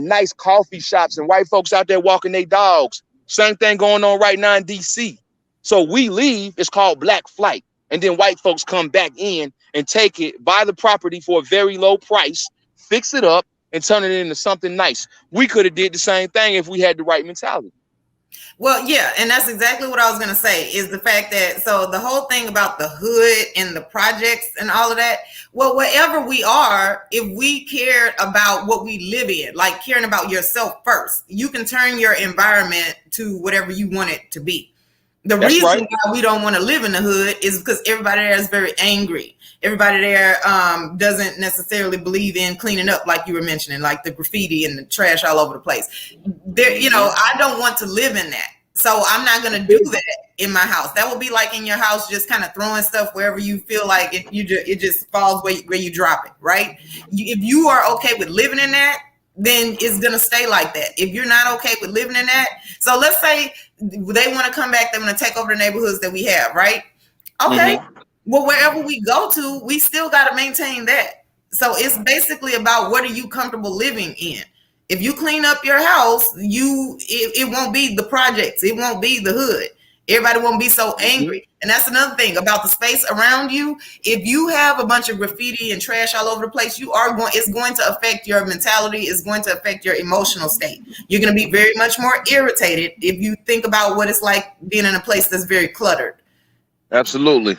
nice coffee shops and white folks out there walking their dogs. Same thing going on right now in DC. So we leave, it's called black flight. And then white folks come back in and take it, buy the property for a very low price, fix it up, and turn it into something nice. We could have did the same thing if we had the right mentality. Well, yeah, and that's exactly what I was going to say, is the fact that, so the whole thing about the hood and the projects and all of that, well, wherever we are, if we cared about what we live in, like caring about yourself first, you can turn your environment to whatever you want it to be. The That's reason right. why we don't want to live in the hood is because everybody there is very angry. Everybody there doesn't necessarily believe in cleaning up, like you were mentioning, like the graffiti and the trash all over the place. There, you know, I don't want to live in that. So I'm not going to do that in my house. That will be like in your house, just kind of throwing stuff wherever you feel like it just falls where you drop it, right? If you are okay with living in that, then it's going to stay like that. If you're not okay with living in that, so let's say they want to come back, they want to take over the neighborhoods that we have, right? Okay. Mm-hmm. Well, wherever we go to, we still got to maintain that. So it's basically about what are you comfortable living in. If you clean up your house, it won't be the projects. It won't be the hood. Everybody won't be so angry. And that's another thing about the space around you. If you have a bunch of graffiti and trash all over the place, it's going to affect your mentality. It's going to affect your emotional state. You're going to be very much more irritated if you think about what it's like being in a place that's very cluttered. Absolutely.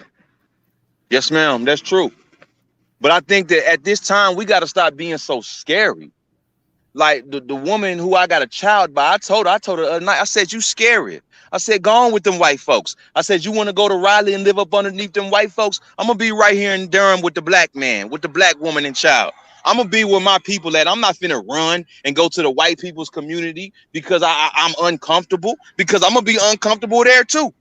Yes, ma'am. That's true. But I think that at this time, we got to stop being so scary. Like the woman who I got a child by, I told her the other night, I said, you scary. I said, go on with them white folks. I said, you want to go to Raleigh and live up underneath them white folks? I'm going to be right here in Durham with the black man, with the black woman and child. I'm going to be where my people at. I'm not finna run and go to the white people's community because I'm uncomfortable, because I'm going to be uncomfortable there too.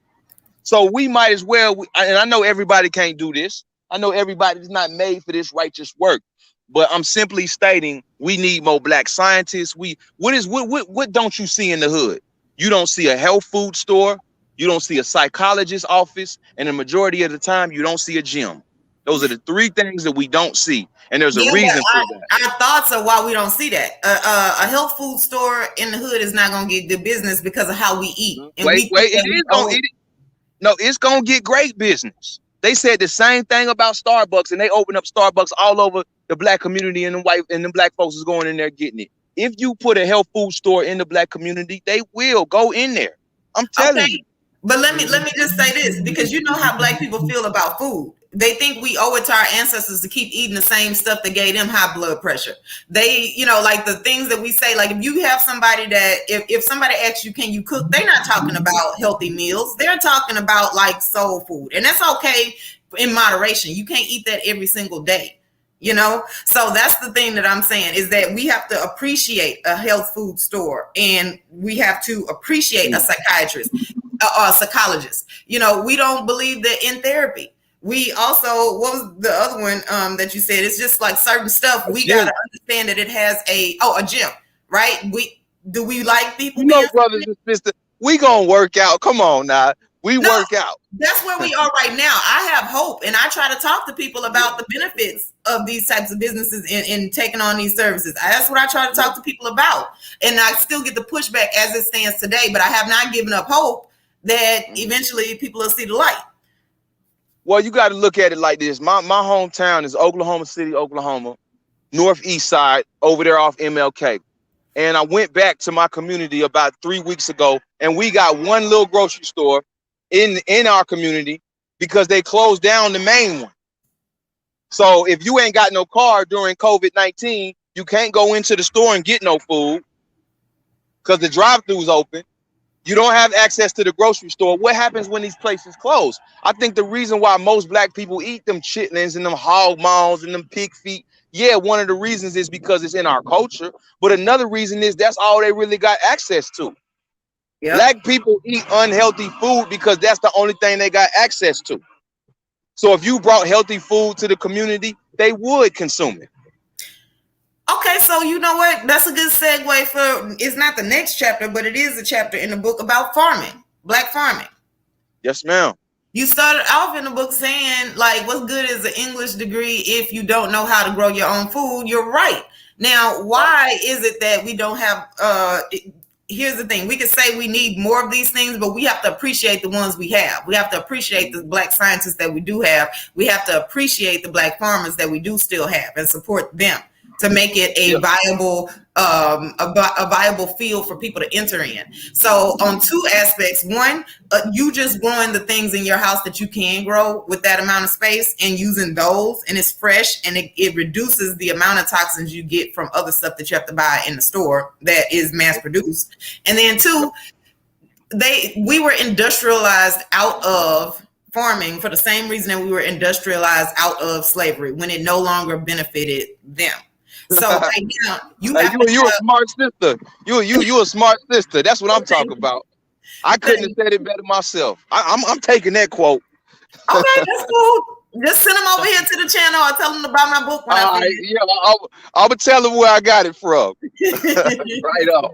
So we might as well, and I know everybody can't do this. I know everybody's not made for this righteous work. But I'm simply stating we need more black scientists. What don't you see in the hood? You don't see a health food store, you don't see a psychologist's office, and the majority of the time you don't see a gym. Those are the three things that we don't see. And there's a reason for that. Our thoughts are why we don't see that. A health food store in the hood is not gonna get good business because of how we eat. And it's gonna get great business. They said the same thing about Starbucks, and they open up Starbucks all over the black community, and the black folks is going in there getting it. If you put a health food store in the black community, they will go in there. I'm telling you. But let me just say this, because you know how black people feel about food. They think we owe it to our ancestors to keep eating the same stuff that gave them high blood pressure. They, like the things that we say, like if you have somebody that, if somebody asks you, can you cook? They're not talking about healthy meals. They're talking about like soul food. And that's okay in moderation. You can't eat that every single day. So that's the thing that I'm saying, is that we have to appreciate a health food store, and we have to appreciate a psychiatrist, a psychologist. We don't believe that in therapy. We also, what was the other one that you said? It's just like certain stuff. We got to understand that it has a gym, right? Do we like people? Brothers and sisters, we gonna work out. Come on now. We work out. That's where we are right now. I have hope, and I try to talk to people about the benefits of these types of businesses in taking on these services. That's what I try to talk to people about. And I still get the pushback as it stands today, but I have not given up hope that eventually people will see the light. Well, you got to look at it like this. My hometown is Oklahoma City, Oklahoma, northeast side, over there off MLK. And I went back to my community about 3 weeks ago, and we got one little grocery store in our community because they closed down the main one. So if you ain't got no car during COVID-19, you can't go into the store and get no food because the drive-thru's open. You don't have access to the grocery store. What happens when these places close? I think the reason why most black people eat them chitlins and them hog maws and them pig feet, one of the reasons is because it's in our culture. But another reason is that's all they really got access to. Yep. Black people eat unhealthy food because that's the only thing they got access to. So if you brought healthy food to the community, they would consume it. Okay, so you know what? That's a good segue for, it's not the next chapter, but it is a chapter in the book about farming, black farming. Yes, ma'am. You started off in the book saying, like, what's good is an English degree if you don't know how to grow your own food? You're right. Now, why is it that we don't have, here's the thing, we could say we need more of these things, but we have to appreciate the ones we have. We have to appreciate the black scientists that we do have. We have to appreciate the black farmers that we do still have and support them to make it a viable a viable field for people to enter in. So on two aspects, one, you just growing the things in your house that you can grow with that amount of space and using those, and it's fresh, and it reduces the amount of toxins you get from other stuff that you have to buy in the store that is mass produced. And then two, we were industrialized out of farming for the same reason that we were industrialized out of slavery, when it no longer benefited them. So right now, you a smart sister. You a smart sister. That's what I'm talking about. I couldn't have said it better myself. I'm taking that quote. Okay, that's cool. Just send them over here to the channel or tell them to buy my book. I'm gonna tell them where I got it from. Right on.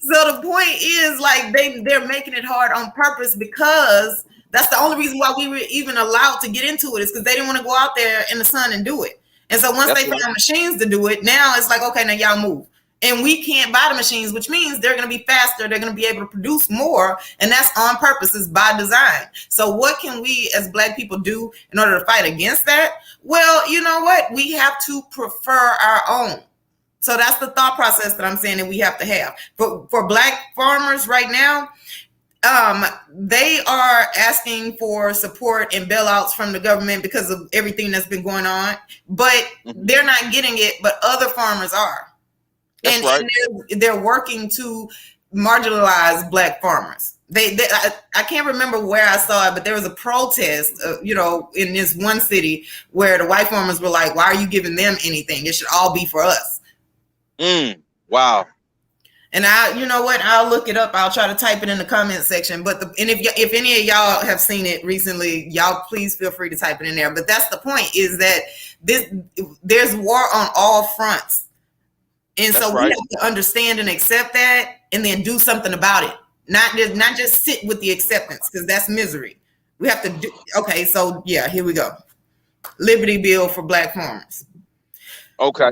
So the point is, like, they're making it hard on purpose, because that's the only reason why we were even allowed to get into it, is because they didn't want to go out there in the sun and do it. And so once they found machines to do it, now it's like, okay, now y'all move. And we can't buy the machines, which means they're going to be faster. They're going to be able to produce more. And that's on purpose. It's by design. So what can we as Black people do in order to fight against that? Well, you know what? We have to prefer our own. So that's the thought process that I'm saying that we have to have. For Black farmers right now, they are asking for support and bailouts from the government because of everything that's been going on, but they're not getting it, but other farmers are. That's right. And they're working to marginalize Black farmers. I can't remember where I saw it, but there was a protest, in this one city where the white farmers were like, why are you giving them anything? It should all be for us. Wow. And you know what? I'll look it up. I'll try to type it in the comment section. But if any of y'all have seen it recently, y'all please feel free to type it in there. But that's the point: is that there's war on all fronts, and so we have to understand and accept that, and then do something about it. Not just sit with the acceptance, because that's misery. We have to do. Okay, so yeah, here we go. Liberty Bill for Black farmers. Okay,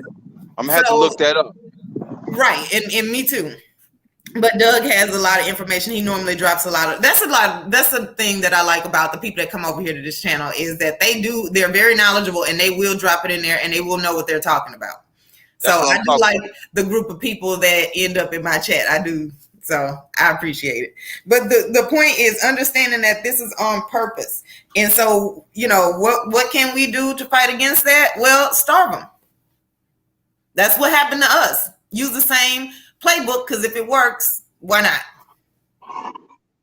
I'm gonna have to look that up. Right, and me too. But Doug has a lot of information. He normally drops a lot. That's the thing that I like about the people that come over here to this channel, is that they're very knowledgeable, and they will drop it in there, and they will know what they're talking about. So I do like the group of people that end up in my chat. I do. So I appreciate it. But the point is understanding that this is on purpose. And so, what can we do to fight against that? Well, starve them. That's what happened to us. Use the same playbook, because if it works, why not?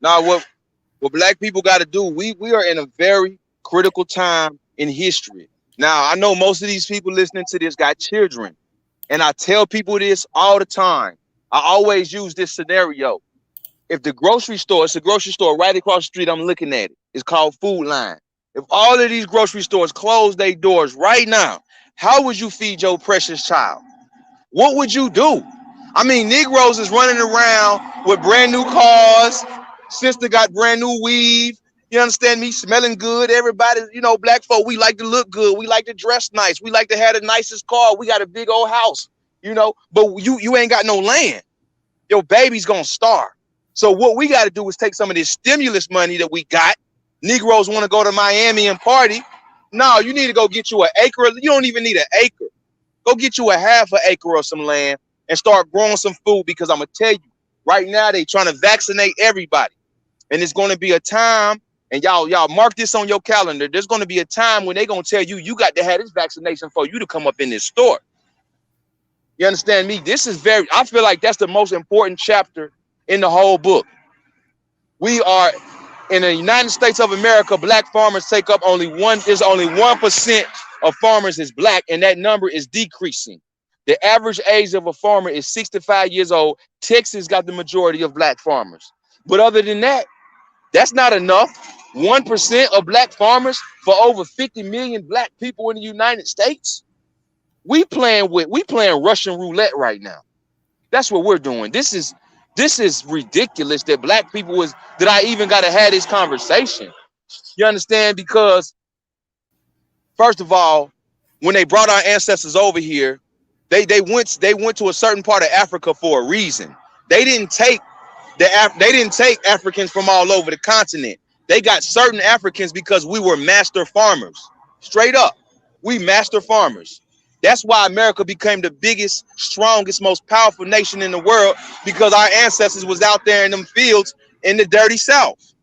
Now, what Black people got to do, we are in a very critical time in history. Now, I know most of these people listening to this got children, and I tell people this all the time. I always use this scenario. If it's a grocery store right across the street, I'm looking at it. It's called Food Line. If all of these grocery stores close their doors right now, how would you feed your precious child? What would you do? I mean, Negroes is running around with brand new cars. Sister got brand new weave. You understand me? Smelling good. Everybody, Black folk, we like to look good. We like to dress nice. We like to have the nicest car. We got a big old house, but you ain't got no land. Your baby's gonna starve. So what we got to do is take some of this stimulus money that we got. Negroes want to go to Miami and party. No, you need to go get you an acre. You don't even need an acre. Go get you a half an acre of some land and start growing some food, because I'm going to tell you, right now they trying to vaccinate everybody. And it's going to be a time, and y'all mark this on your calendar, there's going to be a time when they're going to tell you, you got to have this vaccination for you to come up in this store. You understand me? I feel like that's the most important chapter in the whole book. We are, in the United States of America, Black farmers take up only 1% of farmers is Black, and that number is decreasing. The average age of a farmer is 65 years old. Texas got the majority of Black farmers. But other than that, that's not enough. 1% of Black farmers for over 50 million Black people in the United States. We playing Russian roulette right now. That's what we're doing. This is ridiculous that Black people that I even got to have this conversation. You understand? Because first of all, when they brought our ancestors over here, they went to a certain part of Africa for a reason. They didn't take Africans from all over the continent. They got certain Africans because we were master farmers. Straight up, we master farmers. That's why America became the biggest, strongest, most powerful nation in the world, because our ancestors was out there in them fields in the dirty South.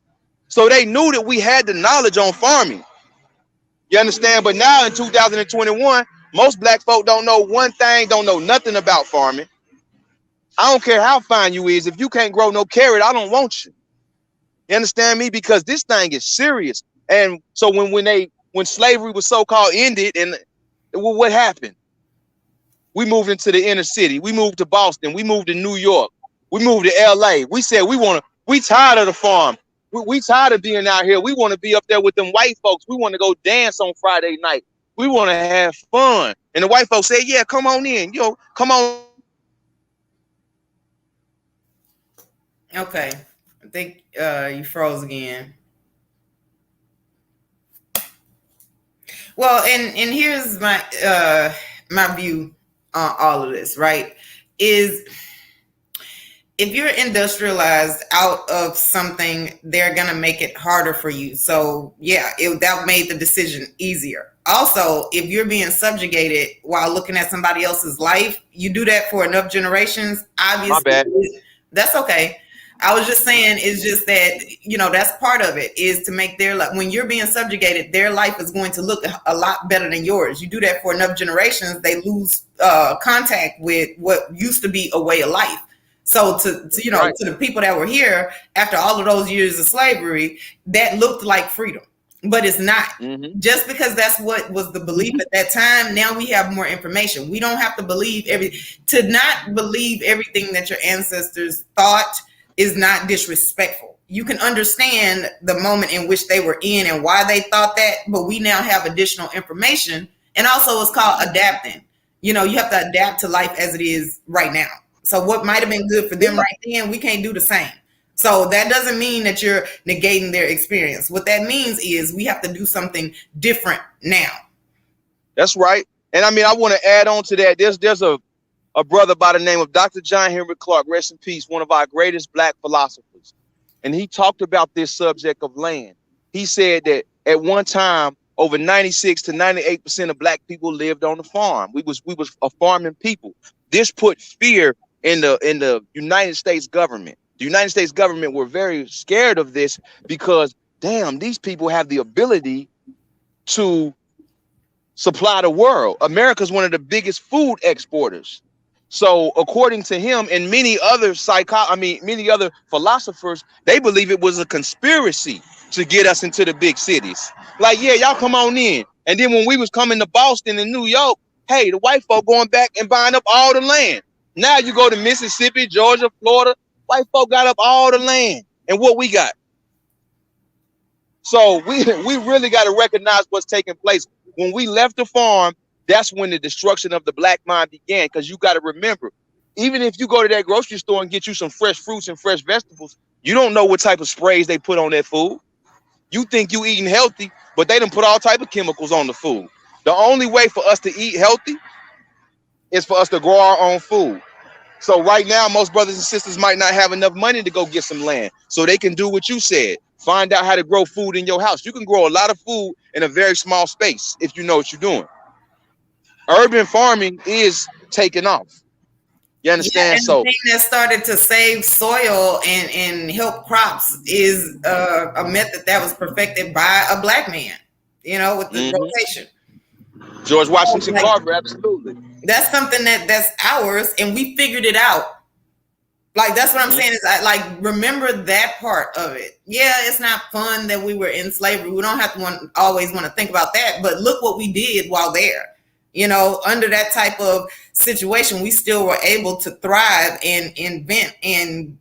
So they knew that we had the knowledge on farming. You understand? But now in 2021, most Black folk don't know one thing, don't know nothing about farming. I don't care how fine you is. If you can't grow no carrot, I don't want you. You understand me? Because this thing is serious. And so when slavery was so-called ended, and what happened? We moved into the inner city. We moved to Boston. We moved to New York. We moved to LA. We said we tired of the farm. We tired of being out here. We want to be up there with them white folks. We want to go dance on Friday night. We want to have fun. And the white folks say, yeah, come on in. Come on. Okay. I think you froze again. Well, and here's my view on all of this, right? is if you're industrialized out of something, they're going to make it harder for you. So yeah, that made the decision easier. Also, if you're being subjugated while looking at somebody else's life, you do that for enough generations. Obviously, My bad. that's okay. I was just saying, it's just that, that's part of it, is to make their life, when you're being subjugated, their life is going to look a lot better than yours. You do that for enough generations, they lose contact with what used to be a way of life. So to the people that were here after all of those years of slavery, that looked like freedom, but it's not. Mm-hmm. Just because that's what was the belief at that time. Now we have more information. We don't have to believe to not believe everything that your ancestors thought is not disrespectful. You can understand the moment in which they were in and why they thought that, but we now have additional information. And also it's called adapting. You have to adapt to life as it is right now. So what might have been good for them right then, we can't do the same. So that doesn't mean that you're negating their experience. What that means is we have to do something different now. That's right. And I mean, I want to add on to that. There's a brother by the name of Dr. John Henry Clarke, rest in peace, one of our greatest Black philosophers. And he talked about this subject of land. He said that at one time, over 96 to 98% of Black people lived on the farm. We was a farming people. This put fear in the United States government. The United States government were very scared of this because, damn, these people have the ability to supply the world. America's one of the biggest food exporters. So according to him and many other philosophers, they believe it was a conspiracy to get us into the big cities. Like, yeah, y'all come on in. And then when we was coming to Boston and New York, hey, the white folk going back and buying up all the land. Now you go to Mississippi, Georgia, Florida, white folk got up all the land. And what we got? So we really got to recognize what's taking place. When we left the farm, that's when the destruction of the Black mind began. Because you got to remember, even if you go to that grocery store and get you some fresh fruits and fresh vegetables, you don't know what type of sprays they put on that food. You think you eating healthy, but they done put all type of chemicals on the food. The only way for us to eat healthy is for us to grow our own food. So right now, most brothers and sisters might not have enough money to go get some land. So they can do what you said. Find out how to grow food in your house. You can grow a lot of food in a very small space if you know what you're doing. Urban farming is taking off. You understand? Yeah, and so the thing that started to save soil and help crops is a method that was perfected by a Black man, with the rotation. George Washington Carver, absolutely. That's something that's ours, and we figured it out. Like, that's what I'm saying is, remember that part of it. Yeah, it's not fun that we were in slavery. We don't have to always want to think about that, but look what we did while there. Under that type of situation, we still were able to thrive and invent and,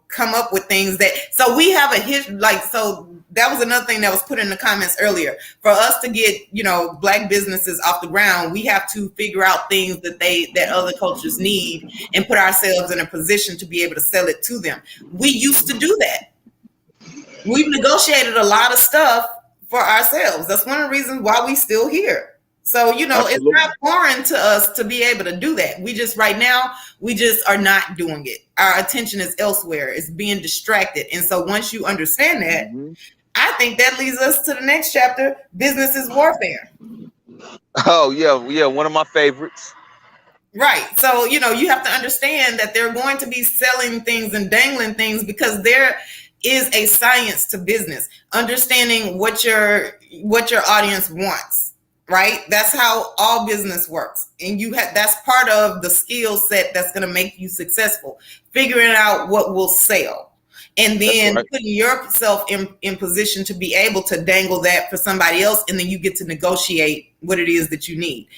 come up with things so we have a history, so that was another thing that was put in the comments earlier. For us to get, Black businesses off the ground, we have to figure out things that other cultures need and put ourselves in a position to be able to sell it to them. We used to do that. We've negotiated a lot of stuff for ourselves. That's one of the reasons why we still here. So, Absolutely. It's not foreign to us to be able to do that. Right now, we just are not doing it. Our attention is elsewhere. It's being distracted. And so once you understand that, I think that leads us to the next chapter, business is warfare. Oh, yeah. One of my favorites. Right. So, you have to understand that they're going to be selling things and dangling things because there is a science to business, understanding what your audience wants. Right. That's how all business works. And that's part of the skill set that's going to make you successful, figuring out what will sell and then putting yourself in position to be able to dangle that for somebody else. And then you get to negotiate what it is that you need.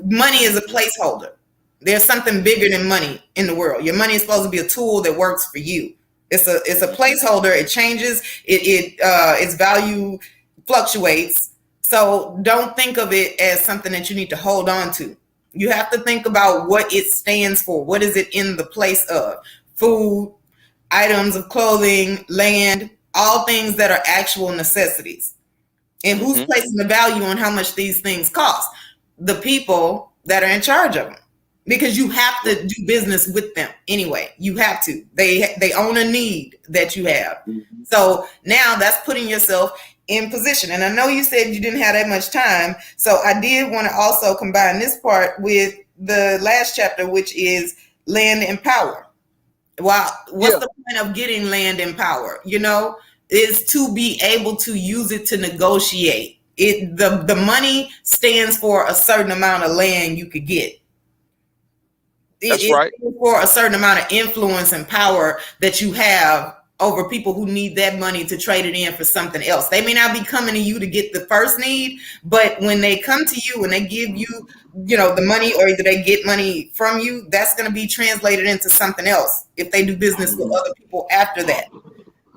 Money is a placeholder. There's something bigger than money in the world. Your money is supposed to be a tool that works for you. It's a placeholder. It changes. Its value fluctuates. So don't think of it as something that you need to hold on to. You have to think about what it stands for. What is it in the place of? Food, items of clothing, land, all things that are actual necessities. And who's placing the value on how much these things cost? The people that are in charge of them. because you have to do business with them anyway. You have to. They own a need that you have. Mhm. So now that's putting yourself in position. And I know you said you didn't have that much time, so I did want to also combine this part with the last chapter, which is land and power. Well, what's Yeah, the point of getting land and power? You know, is to be able to use it to negotiate. The money stands for a certain amount of land you could get. that's It right. stands for a certain amount of influence and power that you have over people who need that money to trade it in for something else. They may not be coming to you to get the first need, but when they come to you and they give you, you know, the money, or either they get money from you, that's going to be translated into something else if they do business with other people after that.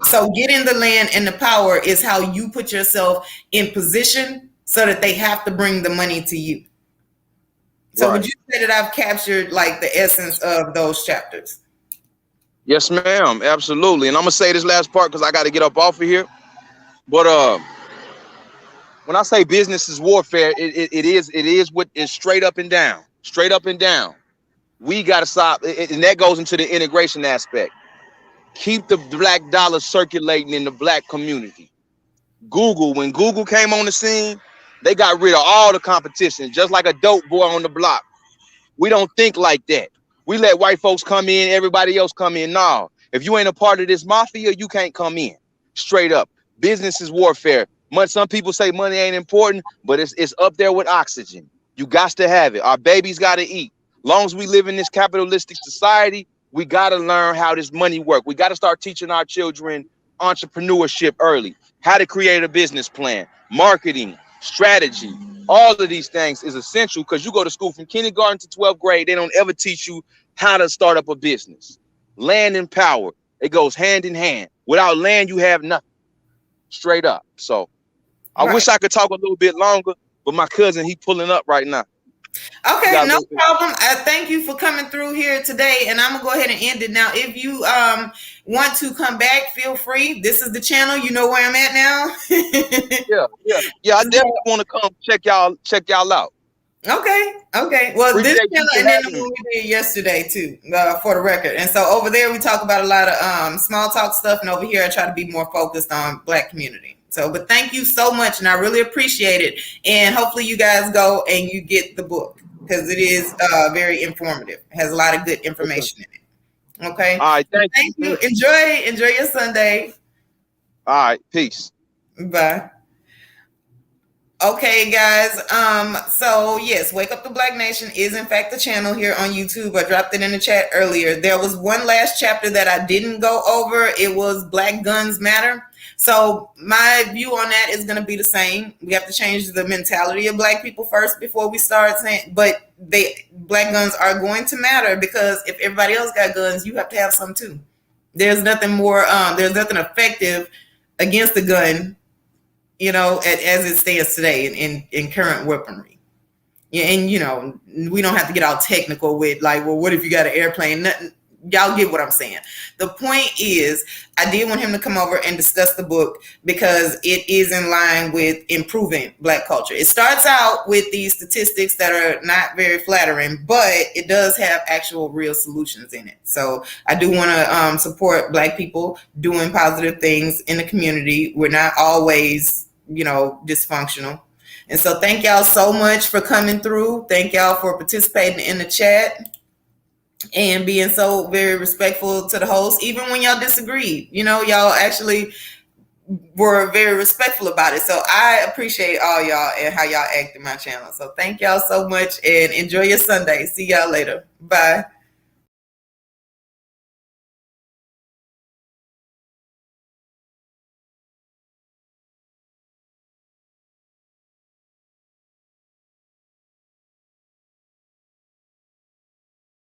So getting the land and the power is how you put yourself in position so that they have to bring the money to you. So would Right. you say that I've captured like the essence of those chapters? Yes, ma'am. Absolutely. And I'm gonna say this last part because I got to get up off of here. But when I say business is warfare, it is what is straight up and down, straight up and down. We got to stop, and that goes into the integration aspect. Keep the black dollar circulating in the black community. Google, when Google came on the scene, they got rid of all the competition, just like a dope boy on the block. We don't think like that. We let white folks come in, everybody else come in. No, if you ain't a part of this mafia, you can't come in. Straight up, business is warfare. Some people say money ain't important, but it's up there with oxygen. You got to have it. Our babies got to eat. Long as we live in this capitalistic society, we got to learn how this money work. We got to start teaching our children entrepreneurship early, how to create a business plan, marketing, strategy. All of these things is essential because you go to school from kindergarten to 12th grade. They don't ever teach you how to start up a business. Land and power, it goes hand in hand. Without land, you have nothing. Straight up. So I Right. wish I could talk a little bit longer, but my cousin, he pulling up right now. Okay, Got a no little- problem. Thank you for coming through here today, and I'm gonna go ahead and end it now. If you want to come back, feel free. This is the channel. You know where I'm at now. Yeah. I definitely want to come check y'all out. Okay. Well, Appreciate this you channel, for and then the having one me. we did yesterday too, for the record. And so over there we talk about a lot of small talk stuff, and over here I try to be more focused on Black community. So, but thank you so much, and I really appreciate it. And hopefully you guys go and you get the book because it is very informative. It has a lot of good information in it. Okay. All right, thank you. Enjoy your Sunday. All right, peace. Bye. Okay, guys. So yes, Wake Up the Black Nation is in fact the channel here on YouTube. I dropped it in the chat earlier. There was one last chapter that I didn't go over. It was Black Guns Matter. So my view on that is going to be the same. We have to change the mentality of Black people first before we start saying, but Black guns are going to matter, because if everybody else got guns, you have to have some too. There's nothing more, there's nothing effective against the gun, you know, as it stands today in current weaponry. Yeah, and you know, we don't have to get all technical with like, well, what if you got an airplane? Nothing. Y'all get what I'm saying. The point is, I did want him to come over and discuss the book because it is in line with improving Black culture. It starts out with these statistics that are not very flattering, but it does have actual real solutions in it. So I do want to support Black people doing positive things in the community. We're not always, you know, dysfunctional. And so thank y'all so much for coming through. Thank y'all for participating in the chat and being so very respectful to the host, even when y'all disagreed. You know, y'all actually were very respectful about it. So I appreciate all y'all and how y'all act in my channel. So thank y'all so much and enjoy your Sunday. See y'all later. Bye.